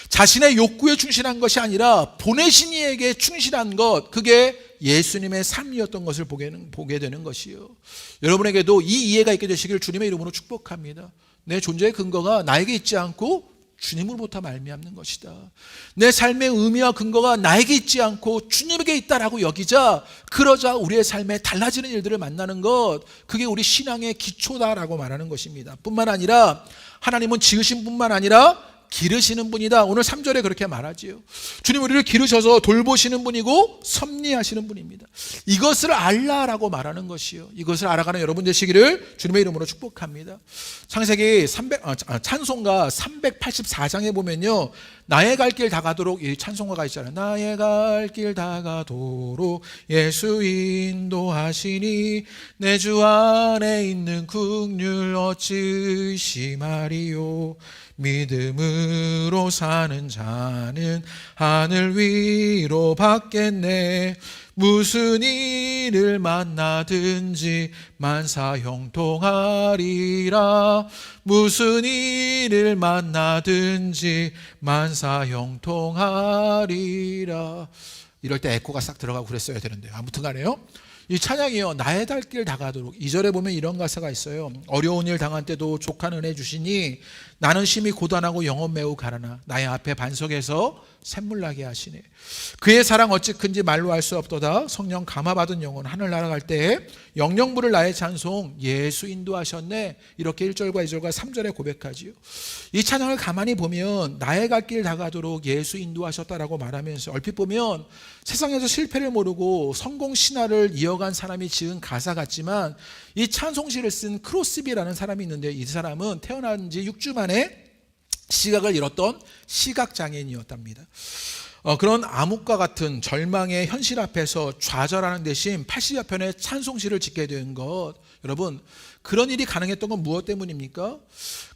자신의 욕구에 충실한 것이 아니라 보내신 이에게 충실한 것, 그게 예수님의 삶이었던 것을 보게 되는 것이요. 여러분에게도 이 이해가 있게 되시기를 주님의 이름으로 축복합니다. 내 존재의 근거가 나에게 있지 않고 주님으로부터 말미암는 것이다. 내 삶의 의미와 근거가 나에게 있지 않고 주님에게 있다라고 여기자, 그러자 우리의 삶에 달라지는 일들을 만나는 것, 그게 우리 신앙의 기초다라고 말하는 것입니다. 뿐만 아니라 하나님은 지으신 뿐만 아니라 기르시는 분이다. 오늘 3절에 그렇게 말하지요. 주님 우리를 기르셔서 돌보시는 분이고 섭리하시는 분입니다. 이것을 알라라고 말하는 것이요. 이것을 알아가는 여러분 되시기를 주님의 이름으로 축복합니다. 창세기 찬송가 384장에 보면요, 나의 갈 길 다가도록 이 찬송가가 있잖아요. 나의 갈 길 다가도록 예수 인도하시니 내 주 안에 있는 긍휼 어찌 의심하리요. 믿음으로 사는 자는 하늘 위로 받겠네. 무슨 일을 만나든지 만사 형통하리라. 무슨 일을 만나든지 만사 형통하리라. 이럴 때 에코가 싹 들어가고 그랬어야 되는데 아무튼 간에요, 이 찬양이요, 나의 갈 길 다가도록. 2절에 보면 이런 가사가 있어요. 어려운 일 당한 때도 족한 은혜 주시니 나는 심히 고단하고 영혼 매우 가라나 나의 앞에 반석에서 샘물 나게 하시네. 그의 사랑 어찌 큰지 말로 알 수 없도다. 성령 감화받은 영혼 하늘 날아갈 때에 영영 부를 나의 찬송 예수 인도하셨네. 이렇게 1절과 2절과 3절에 고백하지요. 이 찬양을 가만히 보면 나의 갈 길 다가도록 예수 인도하셨다라고 말하면서 얼핏 보면 세상에서 실패를 모르고 성공 신화를 이어간 사람이 지은 가사 같지만, 이 찬송시를 쓴 크로스비라는 사람이 있는데 이 사람은 태어난 지 6주 만에 시각을 잃었던 시각장애인이었답니다. 그런 암흑과 같은 절망의 현실 앞에서 좌절하는 대신 80여 편의 찬송시를 짓게 된 것, 여러분 그런 일이 가능했던 건 무엇 때문입니까?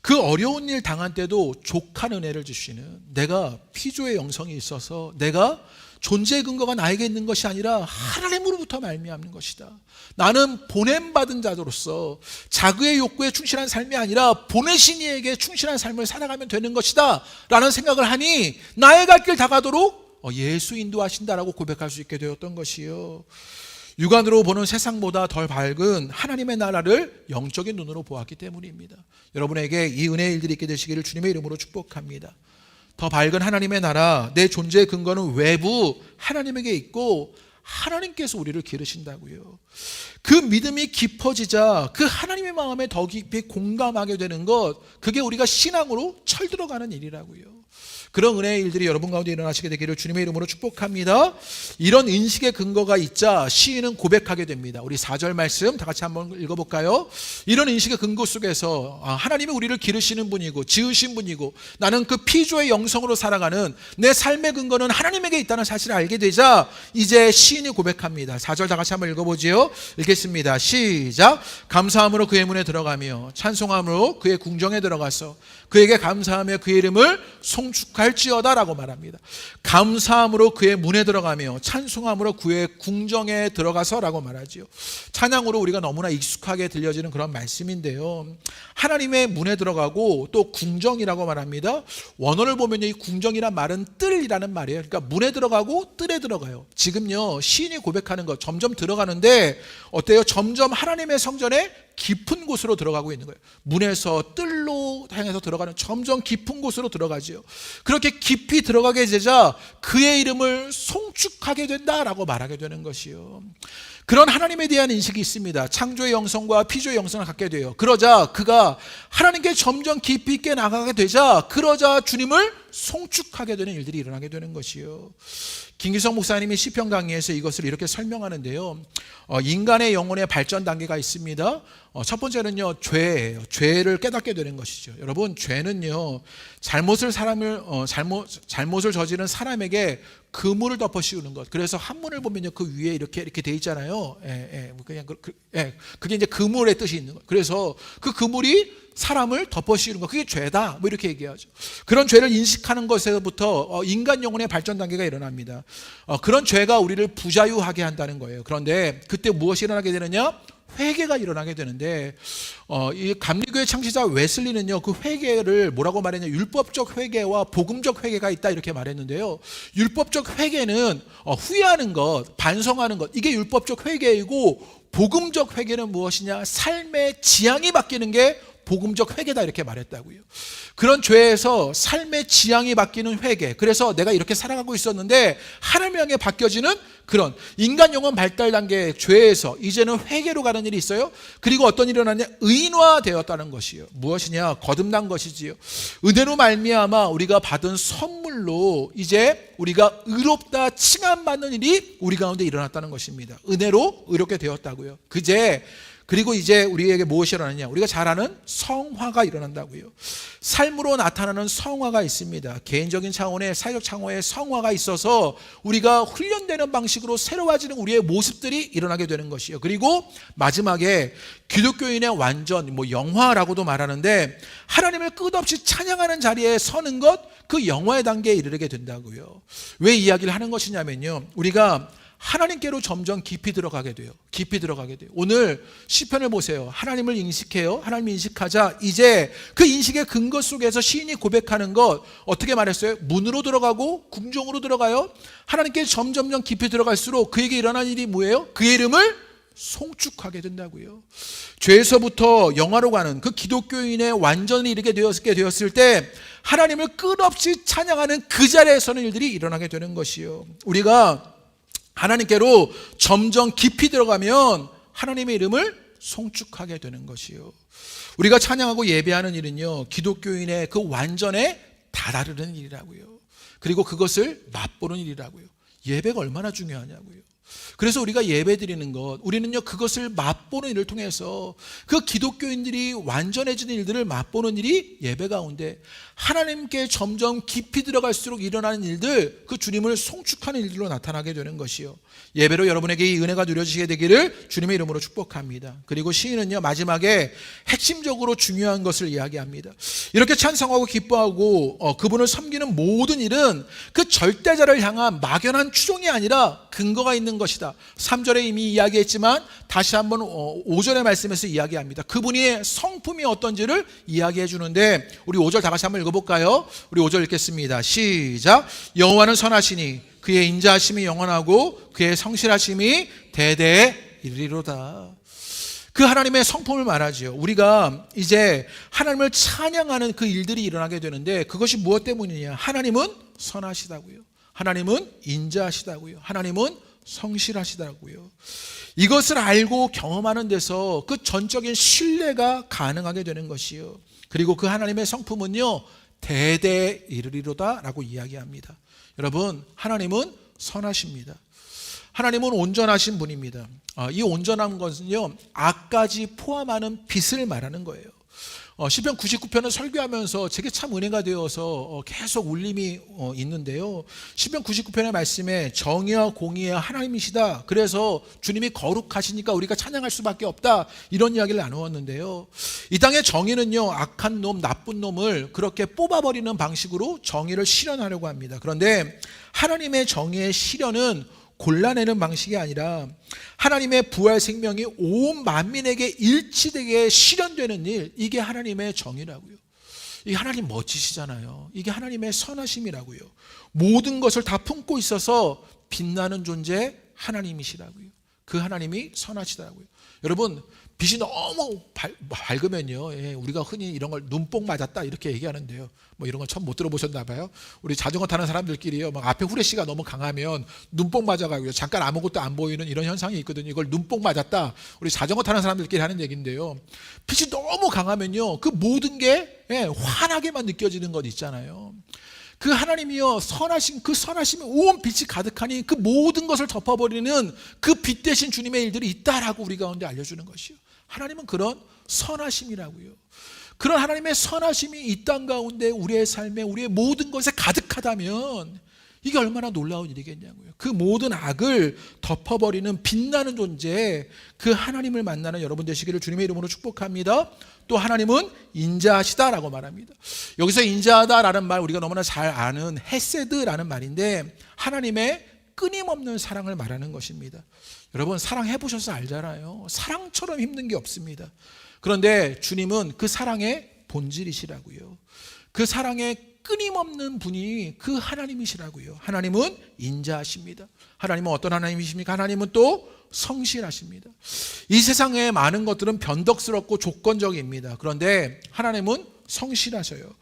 그 어려운 일 당한 때도 족한 은혜를 주시는, 내가 피조의 영성이 있어서 내가 존재의 근거가 나에게 있는 것이 아니라 하나님으로부터 말미암는 것이다. 나는 보냄받은 자로서 자그의 욕구에 충실한 삶이 아니라 보내신 이에게 충실한 삶을 살아가면 되는 것이다 라는 생각을 하니 나의 갈 길 다가도록 예수 인도하신다라고 고백할 수 있게 되었던 것이요, 육안으로 보는 세상보다 덜 밝은 하나님의 나라를 영적인 눈으로 보았기 때문입니다. 여러분에게 이 은혜의 일들이 있게 되시기를 주님의 이름으로 축복합니다. 더 밝은 하나님의 나라, 내 존재의 근거는 외부 하나님에게 있고 하나님께서 우리를 기르신다고요. 그 믿음이 깊어지자 그 하나님의 마음에 더 깊이 공감하게 되는 것, 그게 우리가 신앙으로 철들어가는 일이라고요. 그런 은혜의 일들이 여러분 가운데 일어나시게 되기를 주님의 이름으로 축복합니다. 이런 인식의 근거가 있자 시인은 고백하게 됩니다. 우리 4절 말씀 다 같이 한번 읽어볼까요? 이런 인식의 근거 속에서 하나님이 우리를 기르시는 분이고 지으신 분이고 나는 그 피조의 영성으로 살아가는 내 삶의 근거는 하나님에게 있다는 사실을 알게 되자 이제 시인이 고백합니다. 4절 다 같이 한번 읽어보지요. 읽겠습니다. 시작. 감사함으로 그의 문에 들어가며 찬송함으로 그의 궁정에 들어가서 그에게 감사하며 그의 이름을 송축할지어다 라고 말합니다. 감사함으로 그의 문에 들어가며 찬송함으로 그의 궁정에 들어가서 라고 말하지요. 찬양으로 우리가 너무나 익숙하게 들려지는 그런 말씀인데요, 하나님의 문에 들어가고 또 궁정이라고 말합니다. 원어를 보면 이 궁정이란 말은 뜰이라는 말이에요. 그러니까 문에 들어가고 뜰에 들어가요. 지금요 시인이 고백하는 것, 점점 들어가는데 어때요? 점점 하나님의 성전에 깊은 곳으로 들어가고 있는 거예요. 문에서 뜰로 향해서 들어가는 점점 깊은 곳으로 들어가지요. 그렇게 깊이 들어가게 되자 그의 이름을 송축하게 된다라고 말하게 되는 것이요. 그런 하나님에 대한 인식이 있습니다. 창조의 영성과 피조의 영성을 갖게 돼요. 그러자 그가 하나님께 점점 깊이 있게 나가게 되자 그러자 주님을 송축하게 되는 일들이 일어나게 되는 것이요. 김기성 목사님이 시편 강의에서 이것을 이렇게 설명하는데요, 인간의 영혼의 발전 단계가 있습니다. 첫 번째는요 죄예요. 죄를 깨닫게 되는 것이죠. 여러분 죄는요 잘못을 저지른 사람에게 그물을 덮어 씌우는 것. 그래서 한문을 보면요 그 위에 이렇게 돼 있잖아요. 그게 이제 그물의 뜻이 있는 것. 그래서 그 그물이 사람을 덮어 씌우는 것, 그게 죄다 뭐 이렇게 얘기하죠. 그런 죄를 인식하는 것에서부터 인간 영혼의 발전 단계가 일어납니다. 그런 죄가 우리를 부자유하게 한다는 거예요. 그런데 그때 무엇이 일어나게 되느냐? 회개가 일어나게 되는데 이 감리교의 창시자 웨슬리는요 그 회개를 뭐라고 말했냐, 율법적 회개와 복음적 회개가 있다 이렇게 말했는데요, 율법적 회개는 후회하는 것, 반성하는 것, 이게 율법적 회개이고 복음적 회개는 무엇이냐, 삶의 지향이 바뀌는 게 복음적 회개다 이렇게 말했다고요. 그런 죄에서 삶의 지향이 바뀌는 회개, 그래서 내가 이렇게 살아가고 있었는데 하나님 향해 바뀌어지는 그런 인간 영혼 발달 단계의 죄에서 이제는 회개로 가는 일이 있어요. 그리고 어떤 일이 일어났냐, 의인화되었다는 것이요. 무엇이냐, 거듭난 것이지요. 은혜로 말미암아 우리가 받은 선물로 이제 우리가 의롭다 칭함받는 일이 우리 가운데 일어났다는 것입니다. 은혜로 의롭게 되었다고요. 그제 그리고 이제 우리에게 무엇이 일어나냐? 우리가 잘 아는 성화가 일어난다고요. 삶으로 나타나는 성화가 있습니다. 개인적인 차원의, 사회적 차원의 성화가 있어서 우리가 훈련되는 방식으로 새로워지는 우리의 모습들이 일어나게 되는 것이요. 그리고 마지막에 기독교인의 완전, 영화라고도 말하는데, 하나님을 끝없이 찬양하는 자리에 서는 것, 그 영화의 단계에 이르게 된다고요. 왜 이야기를 하는 것이냐면요, 우리가 하나님께로 점점 깊이 들어가게 돼요. 깊이 들어가게 돼요. 오늘 시편을 보세요. 하나님을 인식해요. 하나님을 인식하자. 이제 그 인식의 근거 속에서 시인이 고백하는 것, 어떻게 말했어요? 문으로 들어가고 궁정으로 들어가요. 하나님께 점점 깊이 들어갈수록 그에게 일어난 일이 뭐예요? 그의 이름을 송축하게 된다고요. 죄에서부터 영화로 가는 그 기독교인의 완전히 이르게 되었을 때 하나님을 끝없이 찬양하는 그 자리에 서는 일들이 일어나게 되는 것이요. 우리가 하나님께로 점점 깊이 들어가면 하나님의 이름을 송축하게 되는 것이요. 우리가 찬양하고 예배하는 일은요, 기독교인의 그 완전에 다다르는 일이라고요. 그리고 그것을 맛보는 일이라고요. 예배가 얼마나 중요하냐고요. 그래서 우리가 예배 드리는 것, 우리는요 그것을 맛보는 일을 통해서 그 기독교인들이 완전해지는 일들을 맛보는 일이 예배 가운데 하나님께 점점 깊이 들어갈수록 일어나는 일들, 그 주님을 송축하는 일들로 나타나게 되는 것이요. 예배로 여러분에게 이 은혜가 누려지게 되기를 주님의 이름으로 축복합니다. 그리고 시인은요 마지막에 핵심적으로 중요한 것을 이야기합니다. 이렇게 찬송하고 기뻐하고 그분을 섬기는 모든 일은 그 절대자를 향한 막연한 추종이 아니라 근거가 있는 것이다. 3절에 이미 이야기했지만 다시 한번 5절의 말씀에서 이야기합니다. 그분의 성품이 어떤지를 이야기해 주는데, 우리 5절 다 같이 한번 읽어볼까요? 우리 5절 읽겠습니다. 시작. 여호와는 선하시니 그의 인자하심이 영원하고 그의 성실하심이 대대에 이르리로다. 그 하나님의 성품을 말하지요. 우리가 이제 하나님을 찬양하는 그 일들이 일어나게 되는데, 그것이 무엇 때문이냐? 하나님은 선하시다고요. 하나님은 인자하시다고요. 하나님은 성실하시다고요. 이것을 알고 경험하는 데서 그 전적인 신뢰가 가능하게 되는 것이요. 그리고 그 하나님의 성품은요 대대에 이르리로다 라고 이야기합니다. 여러분, 하나님은 선하십니다. 하나님은 온전하신 분입니다. 이 온전한 것은요 악까지 포함하는 빛을 말하는 거예요. 시편 99편을 설교하면서 제게 참 은혜가 되어서 계속 울림이 있는데요, 시편 99편의 말씀에 정의와 공의의 하나님이시다, 그래서 주님이 거룩하시니까 우리가 찬양할 수밖에 없다, 이런 이야기를 나누었는데요, 이 땅의 정의는요 악한 놈, 나쁜 놈을 그렇게 뽑아버리는 방식으로 정의를 실현하려고 합니다. 그런데 하나님의 정의의 실현은 골라내는 방식이 아니라 하나님의 부활 생명이 온 만민에게 일치되게 실현되는 일, 이게 하나님의 정의라고요. 이게 하나님 멋지시잖아요. 이게 하나님의 선하심이라고요. 모든 것을 다 품고 있어서 빛나는 존재 하나님이시라고요. 그 하나님이 선하시다고요. 여러분, 빛이 너무 밝으면요, 우리가 흔히 이런 걸 눈뽕 맞았다 이렇게 얘기하는데요, 이런 건 처음 못 들어보셨나 봐요. 우리 자전거 타는 사람들끼리요, 앞에 후레쉬가 너무 강하면 눈뽕 맞아가고요, 잠깐 아무것도 안 보이는 이런 현상이 있거든요. 이걸 눈뽕 맞았다, 우리 자전거 타는 사람들끼리 하는 얘기인데요, 빛이 너무 강하면요 그 모든 게 환하게만 느껴지는 것 있잖아요. 그 하나님이요 선하신, 그 선하심이 온 빛이 가득하니 그 모든 것을 덮어버리는 그 빛 대신 주님의 일들이 있다라고 우리 가운데 알려주는 것이요. 하나님은 그런 선하심이라고요. 그런 하나님의 선하심이 이 땅 가운데 우리의 삶에, 우리의 모든 것에 가득하다면 이게 얼마나 놀라운 일이겠냐고요. 그 모든 악을 덮어버리는 빛나는 존재, 그 하나님을 만나는 여러분 되시기를 주님의 이름으로 축복합니다. 또 하나님은 인자하시다라고 말합니다. 여기서 인자하다라는 말, 우리가 너무나 잘 아는 헤세드라는 말인데 하나님의 끊임없는 사랑을 말하는 것입니다. 여러분, 사랑해 보셔서 알잖아요. 사랑처럼 힘든 게 없습니다. 그런데 주님은 그 사랑의 본질이시라고요. 그 사랑의 끊임없는 분이 그 하나님이시라고요. 하나님은 인자하십니다. 하나님은 어떤 하나님이십니까? 하나님은 또 성실하십니다. 이 세상의 많은 것들은 변덕스럽고 조건적입니다. 그런데 하나님은 성실하셔요.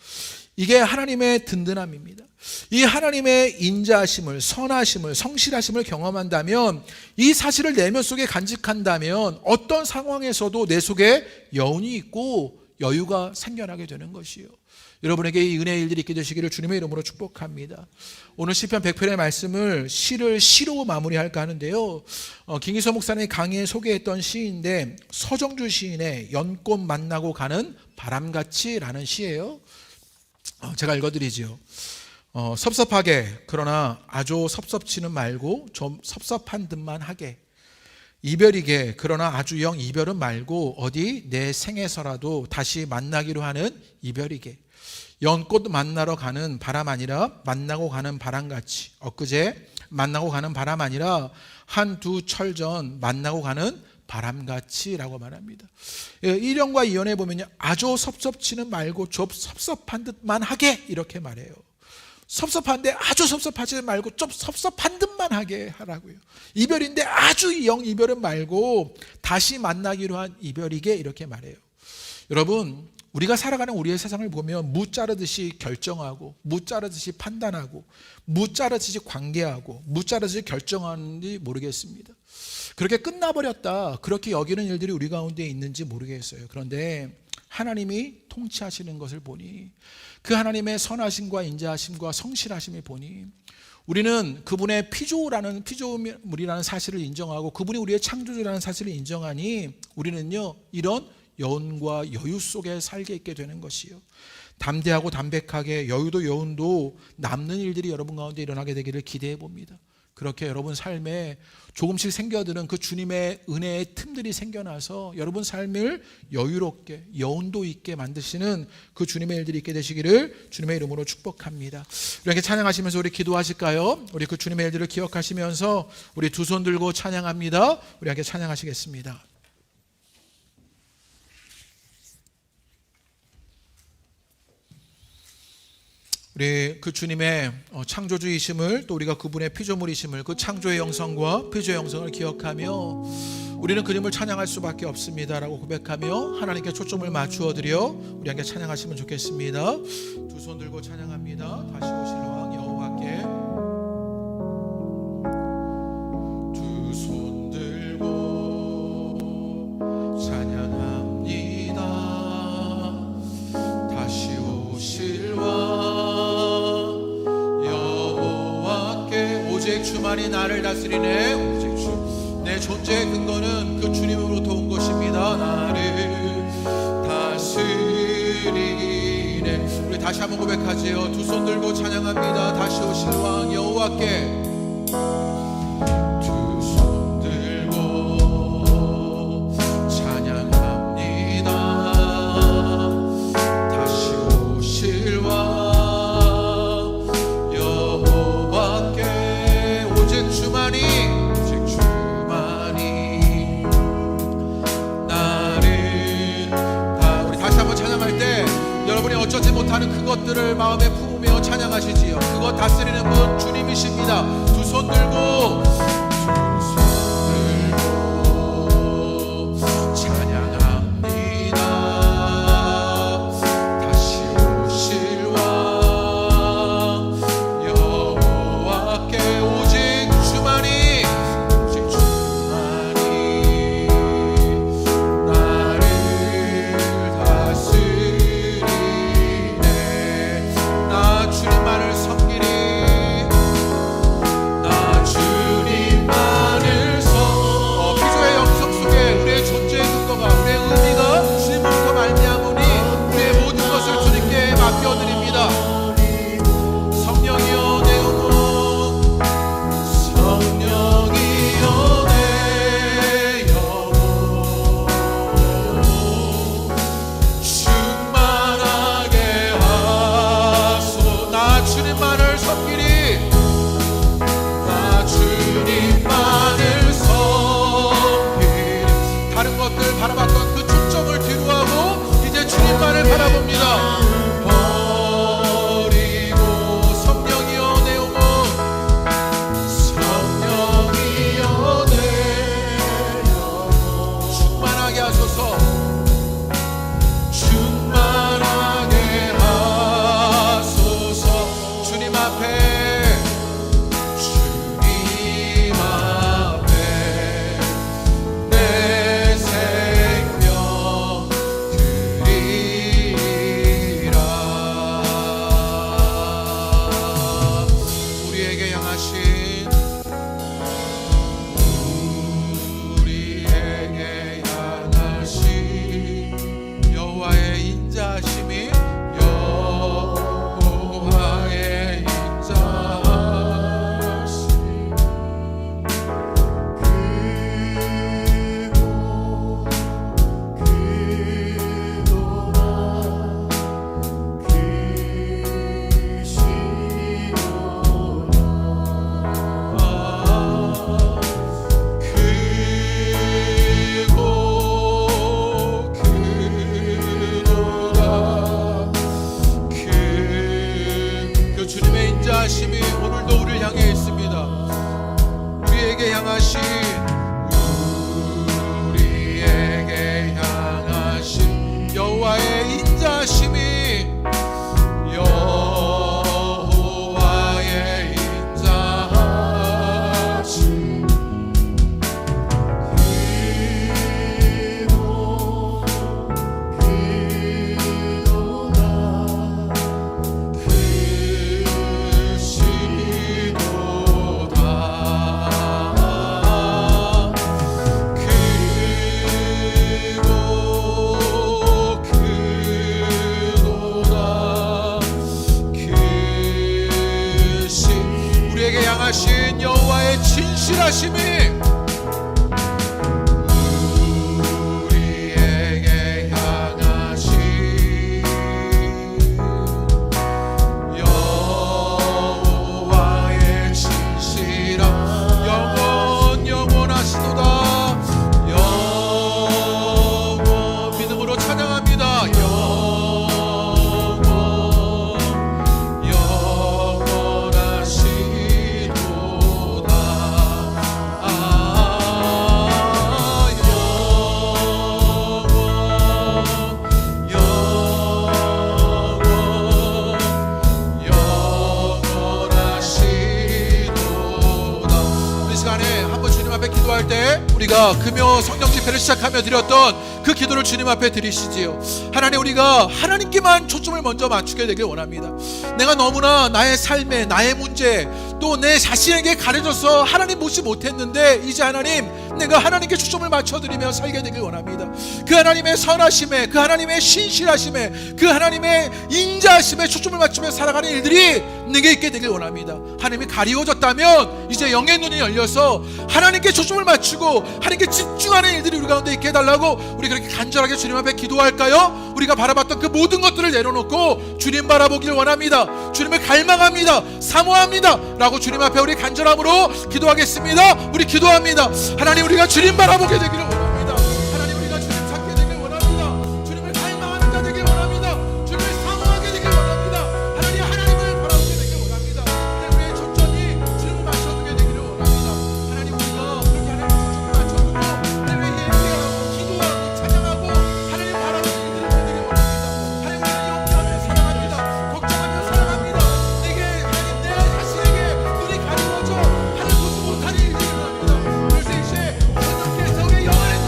이게 하나님의 든든함입니다. 이 하나님의 인자하심을, 선하심을, 성실하심을 경험한다면, 이 사실을 내면 속에 간직한다면 어떤 상황에서도 내 속에 여운이 있고 여유가 생겨나게 되는 것이요. 여러분에게 이 은혜의 일들이 있게 되시기를 주님의 이름으로 축복합니다. 오늘 시편 100편의 말씀을 시를 시로 마무리할까 하는데요. 김기서 목사님이 강의에 소개했던 시인데 서정주 시인의 연꽃 만나고 가는 바람같이라는 시예요. 제가 읽어드리지요. 섭섭하게 그러나 아주 섭섭치는 말고 좀 섭섭한 듯만 하게, 이별이게 그러나 아주 영 이별은 말고 어디 내 생에서라도 다시 만나기로 하는 이별이게, 연꽃 만나러 가는 바람 아니라 만나고 가는 바람같이, 엊그제 만나고 가는 바람 아니라 한두 철 전 만나고 가는 바람같이라고 말합니다. 1년과 2년에 보면요, 아주 섭섭치는 말고 좀 섭섭한 듯만 하게 이렇게 말해요. 섭섭한데 아주 섭섭하지 말고 좀 섭섭한 듯만 하게 하라고요. 이별인데 아주 영 이별은 말고 다시 만나기로 한 이별이게 이렇게 말해요. 여러분, 우리가 살아가는 우리의 세상을 보면 무 자르듯이 결정하고 무 자르듯이 판단하고 무 자르듯이 관계하고 무 자르듯이 결정하는지 모르겠습니다. 그렇게 끝나버렸다, 그렇게 여기는 일들이 우리 가운데 있는지 모르겠어요. 그런데 하나님이 통치하시는 것을 보니, 그 하나님의 선하심과 인자하심과 성실하심을 보니, 우리는 그분의 피조물이라는 사실을 인정하고 그분이 우리의 창조주라는 사실을 인정하니 우리는요, 이런 여운과 여유 속에 살게 있게 되는 것이요, 담대하고 담백하게 여유도 여운도 남는 일들이 여러분 가운데 일어나게 되기를 기대해 봅니다. 그렇게 여러분 삶에 조금씩 생겨드는 그 주님의 은혜의 틈들이 생겨나서 여러분 삶을 여유롭게 여운도 있게 만드시는 그 주님의 일들이 있게 되시기를 주님의 이름으로 축복합니다. 이렇게 찬양하시면서 우리 기도하실까요? 우리 그 주님의 일들을 기억하시면서 우리 두 손 들고 찬양합니다. 우리 함께 찬양하시겠습니다. 우리 그 주님의 창조주이심을, 또 우리가 그분의 피조물이심을, 그 창조의 영성과 피조의 영성을 기억하며 우리는 그님을 찬양할 수밖에 없습니다라고 고백하며 하나님께 초점을 맞추어 드려 우리 함께 찬양하시면 좋겠습니다. 두 손 들고 찬양합니다. 다시 오실 왕 여호와께. 두 손 들고 찬양합니다. 다시 오실 왕 오직 주만이 나를 다스리네. 오직 주, 내 존재의 근거는 그 주님으로부터 온 것입니다. 나를 다스리네. 우리 다시 한번 고백하지요. 두 손 들고 찬양합니다. 다시 오실 왕 여호와께. 두 손 들고 찬양합니다. 다시 오실 왕 어쩌지 못하는 그것들을 마음에 품으며 찬양하시지요. 그것 다스리는 분 주님이십니다. 두 손 들고 찬양합니다. 다시 오실 왕 여호와께. 오직 주만이 나를 다스리네. 나 주님만을 섬기리. 나 주님만을 피조의 영성 속에 우리의 존재의 근거가, 우리의 의미가 주님으로부터 말미암으니 우리의 모든 것을 주님께 맡겨드립니다. 성령이여 내 영혼, 성령이여 내 영혼 충만하게 하소. 나 주님만을 섬기리. 나 주님만을 섬기리. 다른 것들 바라봤던 그 초점을 뒤로하고 이제 주님만을 바라봅니다. 버리고 성령이여 내 영혼, 성령이여 내 영혼 충만하게 하소서. 충만하게 하소서. 주님 앞에, 주님 앞에 내 생명 드리라. 주님의 인자하심이 오늘도 우리를 향해 있습니다. 우리에게 향하신 여호와의 인자하심이 여호와의 인자하심 하신 여호와의 진실하심이 우리에게 향하신 여호와의 진실함 영원하시도다. 영원 믿음으로 찬양합니다. 기도할 때 우리가 금요 성령 집회를 시작하며 드렸던 그 기도를 주님 앞에 드리시지요. 하나님, 우리가 하나님께만 초점을 먼저 맞추게 되길 원합니다. 내가 너무나 나의 삶에, 나의 문제, 또 내 자신에게 가려져서 하나님 보지 못했는데 이제 하나님, 내가 하나님께 초점을 맞춰드리며 살게 되길 원합니다. 그 하나님의 선하심에, 그 하나님의 신실하심에, 그 하나님의 인자하심에 초점을 맞추며 살아가는 일들이 내게 있게 되길 원합니다. 하나님이 가리워졌다면 이제 영의 눈이 열려서 하나님께 초점을 맞추고 하나님께 집중하는 일들이 우리 가운데 있게 해달라고 우리 그렇게 간절하게 주님 앞에 기도할까요? 우리가 바라봤던 그 모든 것들을 내려놓고 주님 바라보길 원합니다. 주님을 갈망합니다. 사모합니다 라고 주님 앞에 우리 간절함으로 기도하겠습니다. 우리 기도합니다. 하나님, 우리가 주님 바라보게 되기를 원합니다. 하나님, 우리가 주님 찾게 되길 원합니다. 주님을 갈망하는 자 되길 원합니다. 주님을 사모하게 되길 원합니다. 하나님, 하나님을 바라보게 되길 원합니다. 하나님, 우리의 초점이 주님을 맞춰두게 되기를 원합니다. 하나님, 우리가 그렇게 하나님의 초점을 맞춰두고 하나님의 예배하고 기도하고 찬양하고 하나님 바라보는 일들을 되기를 원합니다. 하나님, 우리는 염려하며 사랑합니다. 걱정하며 사랑합니다. 내게 하나님, 내 자신에게 눈이 가리워져 하나님 보지 못하는 일들이 일어납니다. 그럴 때 이제 하나님께서 우리의 영혼을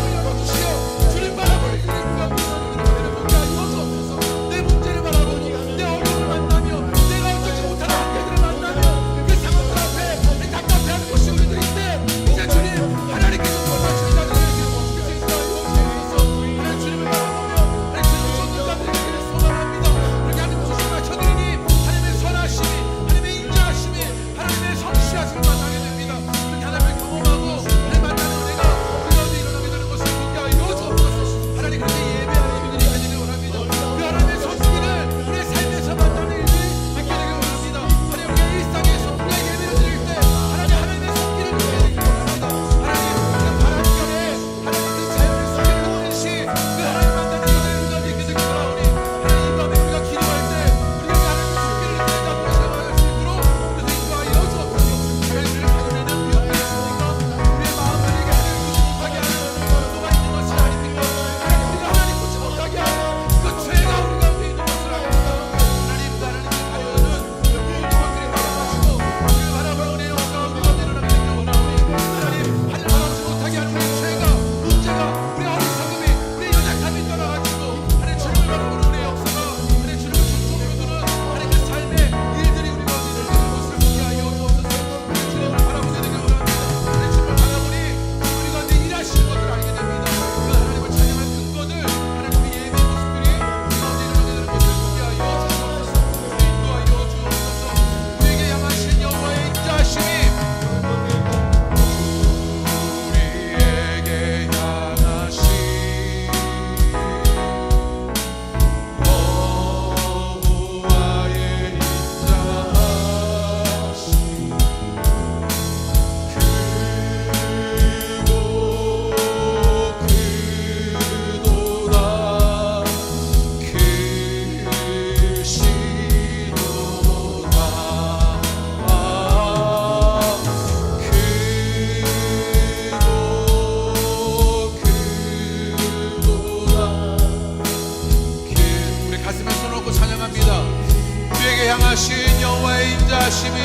하나님 여호와의 인자하심이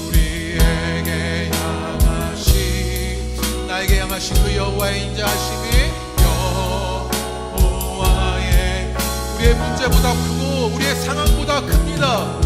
우리에게 향하신, 나에게 향하신 그 여호와의 인자하심이 여호와의, 우리의 문제보다 크고 우리의 상황보다 큽니다.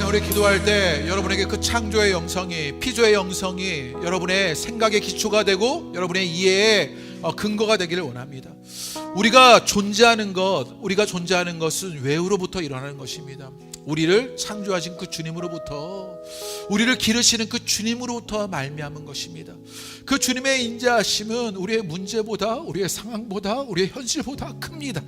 우리 기도할 때 여러분에게 그 창조의 영성이, 피조의 영성이 여러분의 생각의 기초가 되고 여러분의 이해의 근거가 되기를 원합니다. 우리가 존재하는 것은 외로부터 일어나는 것입니다. 우리를 창조하신 그 주님으로부터, 우리를 기르시는 그 주님으로부터 말미암은 것입니다. 그 주님의 인자하심은 우리의 문제보다, 우리의 상황보다, 우리의 현실보다 큽니다.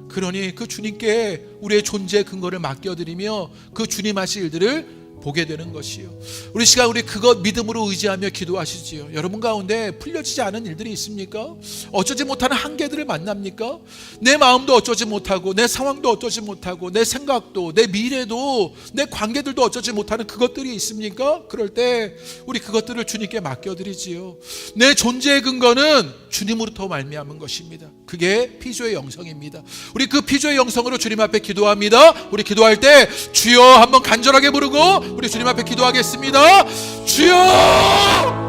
그러니 그 주님께 우리의 존재의 근거를 맡겨드리며 그 주님 하실 일들을 보게 되는 것이요. 우리 시간 우리 그것 믿음으로 의지하며 기도하시지요. 여러분 가운데 풀려지지 않은 일들이 있습니까? 어쩌지 못하는 한계들을 만납니까? 내 마음도 어쩌지 못하고, 내 상황도 어쩌지 못하고, 내 생각도, 내 미래도, 내 관계들도 어쩌지 못하는 그것들이 있습니까? 그럴 때 우리 그것들을 주님께 맡겨드리지요. 내 존재의 근거는 주님으로부터 말미암은 것입니다. 그게 피조의 영성입니다. 우리 그 피조의 영성으로 주님 앞에 기도합니다. 우리 기도할 때 주여 한번 간절하게 부르고 우리 주님 앞에 기도하겠습니다. 주여!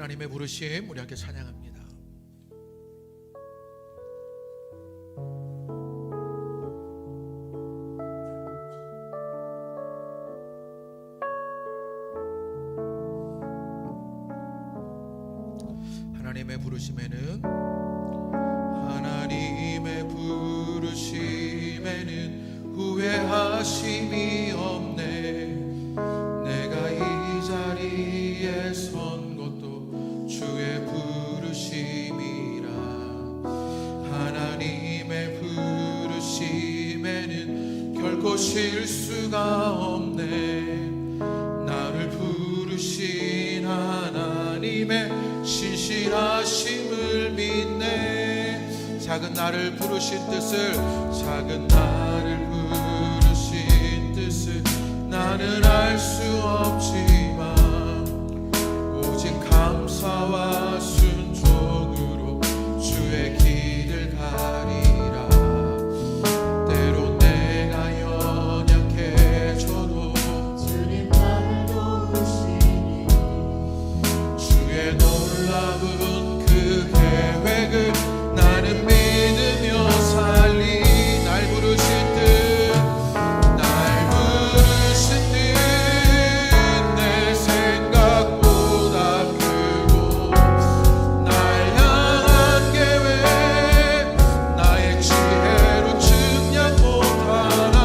하나님의 부르심 우리 함께 찬양합니다. 하나님의 부르심에는 후회하심이 없네. 내가 이 자리에 선 것도 주의 부르심이라. 하나님의 부르심에는 결코 실수가 없네. 나를 부르신 하나님의 신실하심을 믿네. 작은 나를 부르신 뜻을, 작은 나를 부르신 뜻을 나는 알 수 없지만 오직 감사와 순종으로 주의 길을 가리라. 때로 내가 연약해져도 주님 나를 도우시니 주의 놀라운 그 계획을 나는 믿으며 살리. 날 부르신 뜻, 날 부르신 뜻 내 생각보다 크고 날 향한 계획 나의 지혜로 측량 못하나.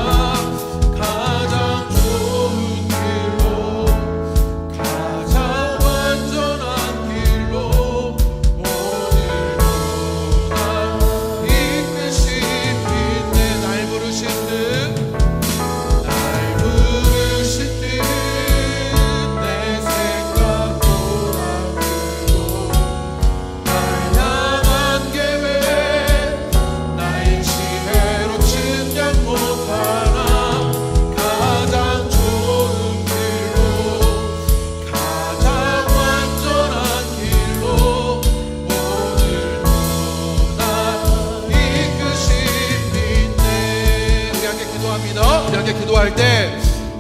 가장 좋은 길로, 가장 완전한 길로 오늘도 날 이끄신 빛내. 날 부르신 뜻, 날 부르신 뜻 내 생각보다 크고 날 향한 계획 나의 지혜로 측량 못하나. 가장 좋은 길로, 가장 완전한 길로 오늘도 날 이끄신 빛내. 우리 함께 기도합니다. 우리 함께 기도할 때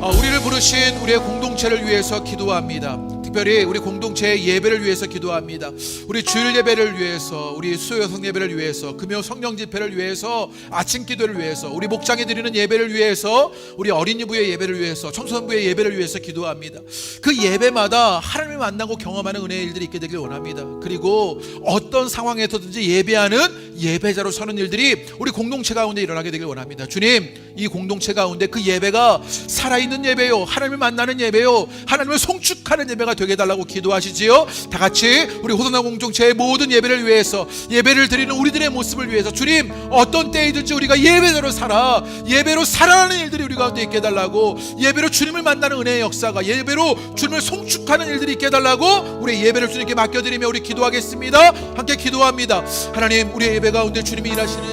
우리를 부르신 우리의 공동체를 위해서 기도합니다. 특별히 우리 공동체의 예배를 위해서 기도합니다. 우리 주일 예배를 위해서, 우리 수요성 예배를 위해서, 금요 성령 집회를 위해서, 아침 기도를 위해서, 우리 목장에 드리는 예배를 위해서, 우리 어린이부의 예배를 위해서, 청소년부의 예배를 위해서 기도합니다. 그 예배마다 하나님을 만나고 경험하는 은혜의 일들이 있게 되길 원합니다. 그리고 어떤 상황에서든지 예배하는 예배자로 서는 일들이 우리 공동체 가운데 일어나게 되길 원합니다. 주님, 이 공동체 가운데 그 예배가 살아있는 예배요, 하나님을 만나는 예배요, 하나님을 송축하는 예배가 되게 해달라고 기도하시지요. 다 같이 우리 호소나 공동체의 모든 예배를 위해서, 예배를 드리는 우리들의 모습을 위해서, 주님, 어떤 때이든지 우리가 예배대로 살아, 예배로 살아가는 일들이 우리 가운데 있게 해달라고, 예배로 주님을 만나는 은혜의 역사가, 예배로 주님을 송축하는 일들이 있게 해달라고 우리 예배를 주님께 맡겨드리며 우리 기도하겠습니다. 함께 기도합니다. 하나님, 우리의 예배 가운데 주님이 일하시는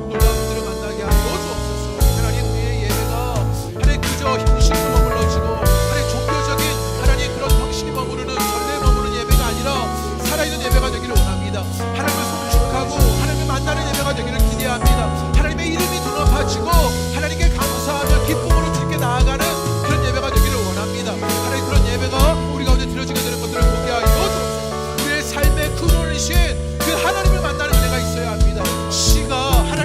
놀라운 일들을 만나게 하여 주옵소서. 하나님, 우리의 예배가 하나님 그저 형식으로 머물러지고 하나님 종교적인 하나님 그런 형식이 머무르는 전례에 머무르는 예배가 아니라 살아있는 예배가 되기를 원합니다. 하나님을 송축하고 하나님을 만나는 예배가 되기를 기대합니다. 하나님의 이름이 눈앞아지고 하나님께 감사하며 기쁨으로 주님께 나아가는 그런 예배가 되기를 원합니다. 하나님, 그런 예배가 우리 가운데 드려지게 되는 것들을 보게 하여 주옵소서. 우리의 삶의 근원이신 그 하나님을 만나는 은혜가 있어야 합니다. 시가 하나님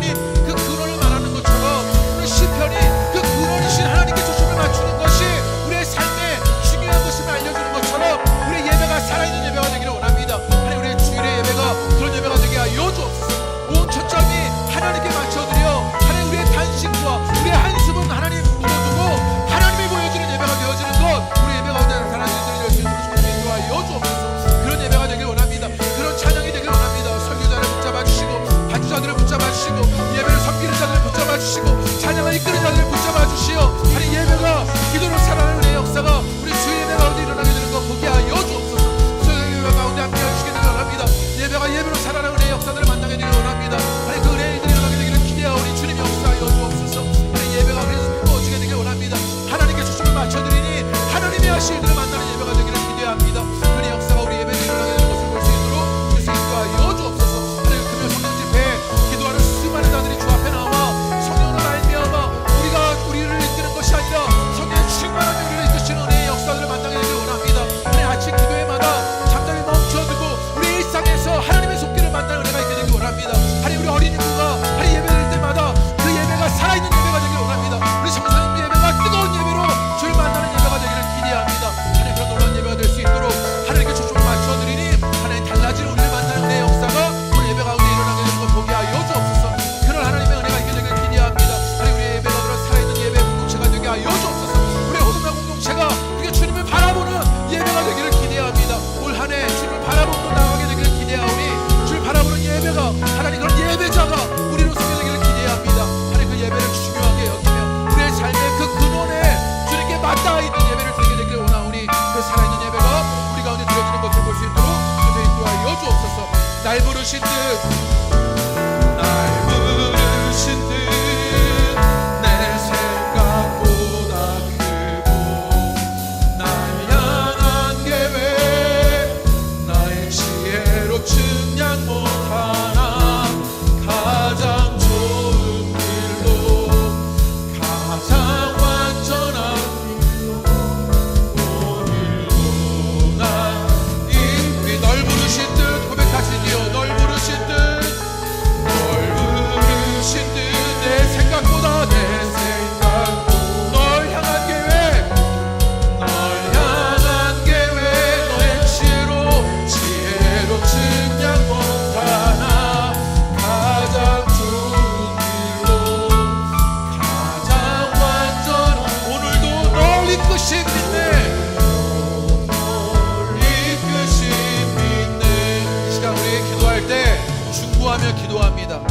순종하며 기도합니다.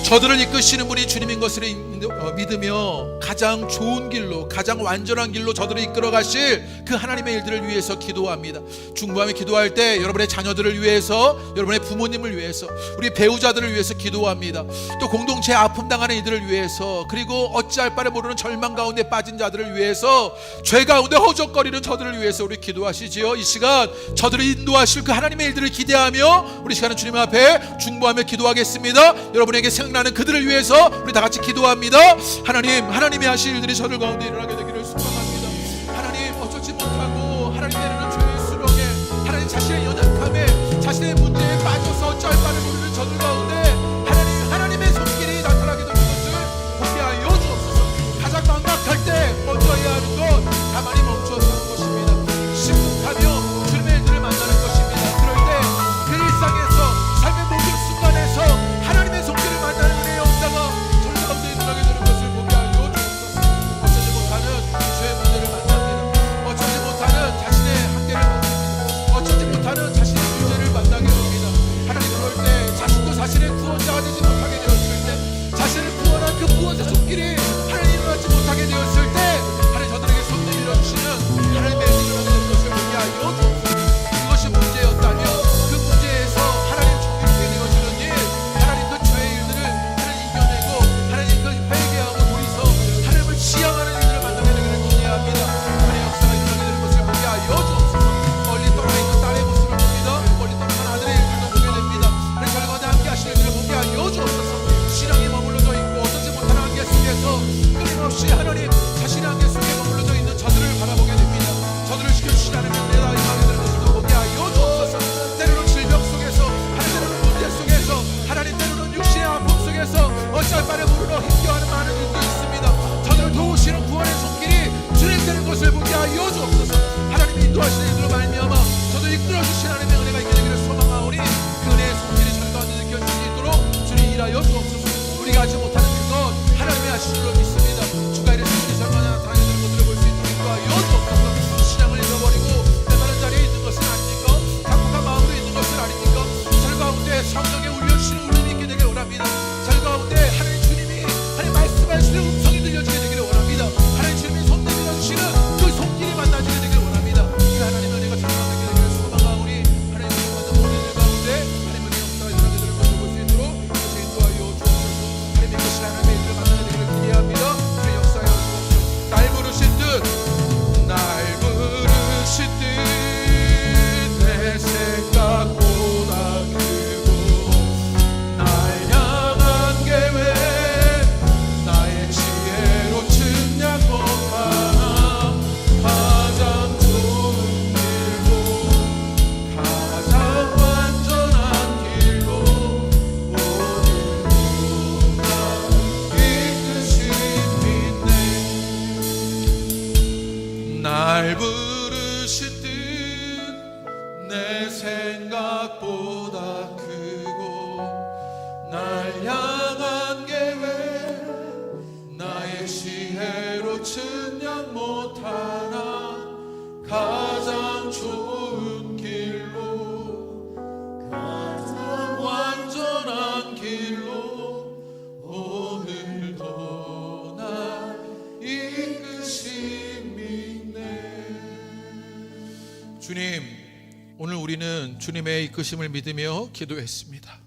저들을 이끄시는 분이 주님인 것을 믿으며 가장 좋은 길로, 가장 완전한 길로 저들을 이끌어 가실 그 하나님의 일들을 위해서 기도합니다. 중보하며 기도할 때 여러분의 자녀들을 위해서, 여러분의 부모님을 위해서, 우리 배우자들을 위해서 기도합니다. 또 공동체에 아픔 당하는 이들을 위해서, 그리고 어찌할 바를 모르는 절망 가운데 빠진 자들을 위해서, 죄 가운데 허적거리는 저들을 위해서 우리 기도하시지요. 이 시간 저들을 인도하실 그 하나님의 일들을 기대하며 우리 시간은 주님 앞에 중보하며 기도하겠습니다. 여러분에게 생각나는 그들을 위해서 우리 다 같이 기도합니다. 하나님이 하실 일들이 저들 가운데 일어나게 되기를 소망합니다. 하나님, 어쩌지 못하고 하나님 내리는 죄의 수렁에, 하나님 자신의 연약함에, 자신의 문제에 빠져서 어찌할 바를 모르는 저들 가운데 하나님의 손길이 나타나게 되는 것을 보게 하여 주옵소서. 가장 망각할 때 먼저 해야 하는 건 가만히 멈춰서는 것입니다. 심쿵하며 주님의 일들을 만나는 것입니다. 그럴 때 그 일상에서, 삶의 모든 순간에서 하나님의 손길을 만나는 은혜의 역사가 저희 가운데 일어나게 되는 것을 보게 하여 주옵소서. 어쩌지 못하는 죄의 문제를 만납니다. 어쩌지 못하는 자신의 한계를 만납니다. 어쩌지 못하는 자신의 문제를 만나게 됩니다. 하나님, 그럴 때 자신도 자신의 구원자가 되지 못하게 되었을 때, 자신을 구원한 그 구원자 손길이 하나님 일어나지 못하게 되었을 때, 하나님 저들에게 손 내밀어 주시는 하나님의 일이 일어나게 되는 것을 보게 하여 주옵소서. 그것이 문제였다면 그 문제에서 하나님 정의롭게 되어주는 일, 하나님 그 죄의 일들을 하나님 이겨내고, 하나님 그 회개하고 돌이서 하나님을 지향하는 일들을 만나게 되기를 기대합니다. 하나님의 역사가 일어나게 되는 것을 보게 하여 주옵소서. 멀리 떠나 있는 딸의 모습을 봅니다. 멀리 떠나간 아들의 일들도 보게 됩니다. 하나님 저희가 함께 하시는 일들을 보게 하여 주옵소서. 신앙이 머물러져 있고 어쩌지 못하는 한계 속에서 끊임없이 하나님 자신의 한계 속에 머물러져 있는 저들을 바라보게 됩니다. 저들을 지켜주시는 하나님의 은혜가 임하게 되는 것을 보게 하여 주옵소서. 때로는 질병 속에서, 때로는 문제 속에서, 하나님 때로는 육신의 아픔 속에서 어찌할 바를 모르러 힘겨워하는 많은 일도 있습니다. 저들을 도우시는 구원의 손길이 주님 되는 것을 보게 하여 주옵소서. 하나님이 인도하시는 일들로 말미암아 저들 이끌어주시는 하나님의 은혜가 있게 되기를 소망하오니 그 은혜의 손길이 저희 가운데 느껴질 수 있도록 주님 일하여 주옵소서. 우리가 하지 못하는 그것 하나님이 하실 줄로 믿습니다. 주가 이르신 우리 절반에 나타나게 되는 것들을 볼 수 있도록 인도하여 주옵소서. 신앙을 잃어버리고 내가는 자리에 있는 것은 아닙니까? 각국한 마음으로 있는 것은 아닙니까? 절 가운데 성령의 울려주시는 울림이 있게 되기를 원합니다. 절 가운데 하나님 주님이 하나님 말씀하시는 음성이 들려지게 되기를 원합니다. 하나님 주님이 손 내밀어 주시는 그 손길이 만나지게 되기를 원합니다. 그 하나님의 은혜가 절 가운데 있게 되기를 소망하오니 하나님 모든 모든 일 가운데 하나님의 역사가 일어나게 되는 것을 볼 수 있도록 다시 인도하여 주옵소서. 하나님의 것이 하나님의 일을 만나게 되기를 기대합니다. 주의 역사여 주옵소서. 날 부르신 듯 내 생각보다 크고 날 향한 계획 나의 지혜로 측량 못하나 가장 좋은 길로 가장 완전한 길로 오늘도 날 이끄신 믿네. 날 부르신 듯 내 생각보다 크고 날 향한 계획 나의 지혜로 측량 못하나 가장 좋은 길로 가장 완전한 길로 오늘도 날 이끄신 믿네. 주님, 오늘 우리는 주님의 이끄심을 믿으며 기도했습니다.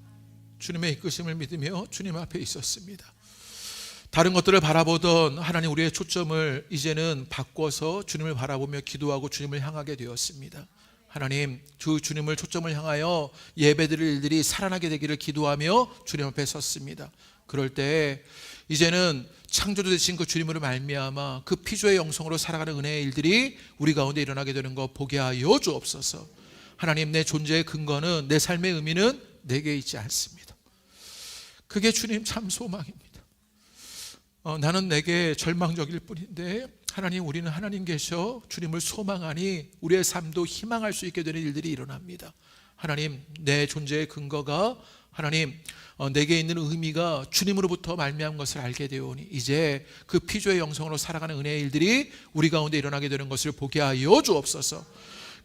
주님의 이끄심을 믿으며 주님 앞에 있었습니다. 다른 것들을 바라보던 하나님, 우리의 초점을 이제는 바꿔서 주님을 바라보며 기도하고 주님을 향하게 되었습니다. 하나님, 주 주님을 초점을 향하여 예배드릴 일들이 살아나게 되기를 기도하며 주님 앞에 섰습니다. 그럴 때 이제는 창조주 되신 그 주님으로 말미암아 그 피조의 영성으로 살아가는 은혜의 일들이 우리 가운데 일어나게 되는 것 보게 하여 주옵소서. 하나님, 내 존재의 근거는, 내 삶의 의미는 내게 있지 않습니다. 그게 주님 참 소망입니다. 나는 내게 절망적일 뿐인데 하나님, 우리는 하나님 계셔 주님을 소망하니 우리의 삶도 희망할 수 있게 되는 일들이 일어납니다. 하나님, 내 존재의 근거가 하나님 내게 있는 의미가 주님으로부터 말미암은 것을 알게 되오니 이제 그 피조의 영성으로 살아가는 은혜의 일들이 우리 가운데 일어나게 되는 것을 보게 하여 주옵소서.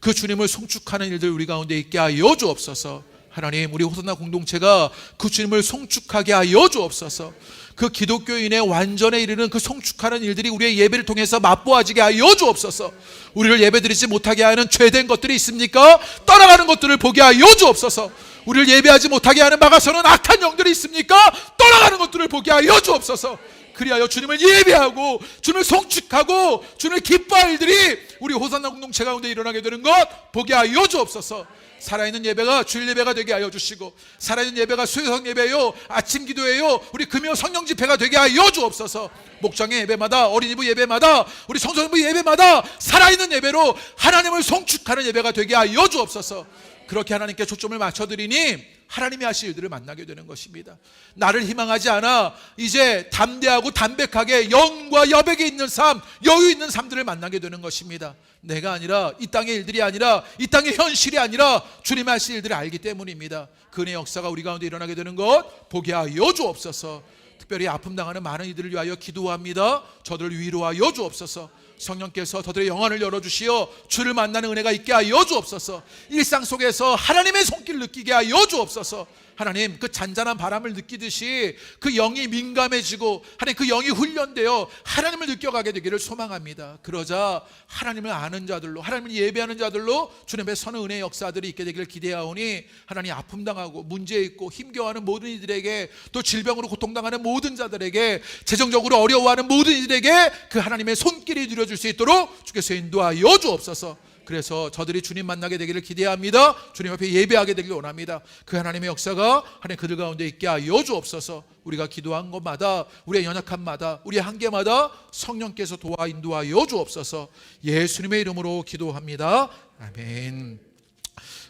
그 주님을 송축하는 일들 우리 가운데 있게 하여 주옵소서. 하나님, 우리 호산나 공동체가 그 주님을 송축하게 하여 주옵소서. 그 기독교인의 완전에 이르는 그 송축하는 일들이 우리의 예배를 통해서 맛보아지게 하여 주옵소서. 우리를 예배드리지 못하게 하는 죄된 것들이 있습니까? 떠나가는 것들을 보게 하여 주옵소서. 우리를 예배하지 못하게 하는 막아서는 악한 영들이 있습니까? 떠나가는 것들을 보게 하여 주옵소서. 그리하여 주님을 예배하고 주님을 송축하고 주님을 기뻐할 일들이 우리 호산나 공동체 가운데 일어나게 되는 것 보게 하여 주옵소서. 살아있는 예배가 주일 예배가 되게 하여 주시고, 살아있는 예배가 수요성 예배요, 아침 기도예요, 우리 금요 성령 집회가 되게 하여 주옵소서. 목장의 예배마다, 어린이부 예배마다, 우리 성소년부 예배마다 살아있는 예배로 하나님을 송축하는 예배가 되게 하여 주옵소서. 그렇게 하나님께 초점을 맞춰드리니 하나님이 하실 일들을 만나게 되는 것입니다. 나를 희망하지 않아 이제 담대하고 담백하게 영과 여백에 있는 삶, 여유 있는 삶들을 만나게 되는 것입니다. 내가 아니라, 이 땅의 일들이 아니라, 이 땅의 현실이 아니라 주님의 하실 일들을 알기 때문입니다. 그 은혜의 역사가 우리 가운데 일어나게 되는 것 보게 하여 주옵소서. 특별히 아픔 당하는 많은 이들을 위하여 기도합니다. 저들을 위로하여 주옵소서. 성령께서 저들의 영안을 열어주시어 주를 만나는 은혜가 있게 하여 주옵소서. 일상 속에서 하나님의 손길을 느끼게 하여 주옵소서. 하나님, 그 잔잔한 바람을 느끼듯이 그 영이 민감해지고 하나님 그 영이 훈련되어 하나님을 느껴가게 되기를 소망합니다. 그러자 하나님을 아는 자들로, 하나님을 예배하는 자들로 주님의 선한 은혜의 역사들이 있게 되기를 기대하오니, 하나님 아픔 당하고 문제 있고 힘겨워하는 모든 이들에게, 또 질병으로 고통당하는 모든 자들에게, 재정적으로 어려워하는 모든 이들에게 그 하나님의 손길이 누려질 수 있도록 주께서 인도하여 주옵소서. 그래서 저들이 주님 만나게 되기를 기대합니다. 주님 앞에 예배하게 되기를 원합니다. 그 하나님의 역사가 하나님 그들 가운데 있게 하여 주옵소서. 우리가 기도한 것마다, 우리의 연약함마다, 우리의 한계마다 성령께서 도와 인도하여 주옵소서. 예수님의 이름으로 기도합니다. 아멘.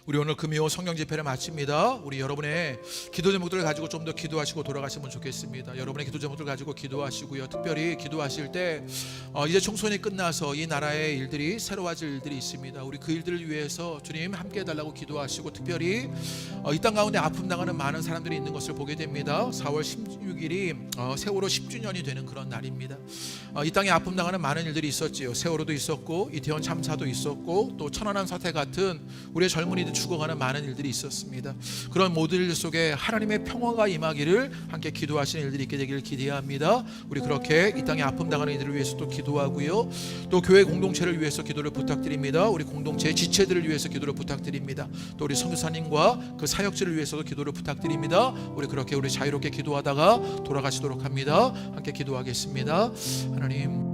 우리 오늘 금요 성령 집회를 마칩니다. 우리 여러분의 기도 제목들을 가지고 좀 더 기도하시고 돌아가시면 좋겠습니다. 여러분의 기도 제목들 가지고 기도하시고요. 특별히 기도하실 때 이제 총선이 끝나서 이 나라의 일들이 새로워질 일들이 있습니다. 우리 그 일들을 위해서 주님 함께 해달라고 기도하시고, 특별히 이 땅 가운데 아픔 당하는 많은 사람들이 있는 것을 보게 됩니다. 4월 16일이 세월호 10주년이 되는 그런 날입니다. 이 땅에 아픔 당하는 많은 일들이 있었지요. 세월호도 있었고, 이태원 참사도 있었고, 또 천안함 사태 같은 우리의 젊은이들 죽어가는 많은 일들이 있었습니다. 그런 모든 일 속에 하나님의 평화가 임하기를 함께 기도하시는 일들이 있게 되기를 기대합니다. 우리 그렇게 이 땅에 아픔 당하는 이들을 위해서 또 기도하고요, 또 교회 공동체를 위해서 기도를 부탁드립니다. 우리 공동체의 지체들을 위해서 기도를 부탁드립니다. 또 우리 선교사님과 그 사역지를 위해서도 기도를 부탁드립니다. 우리 그렇게 우리 자유롭게 기도하다가 돌아가시도록 합니다. 함께 기도하겠습니다. 하나님,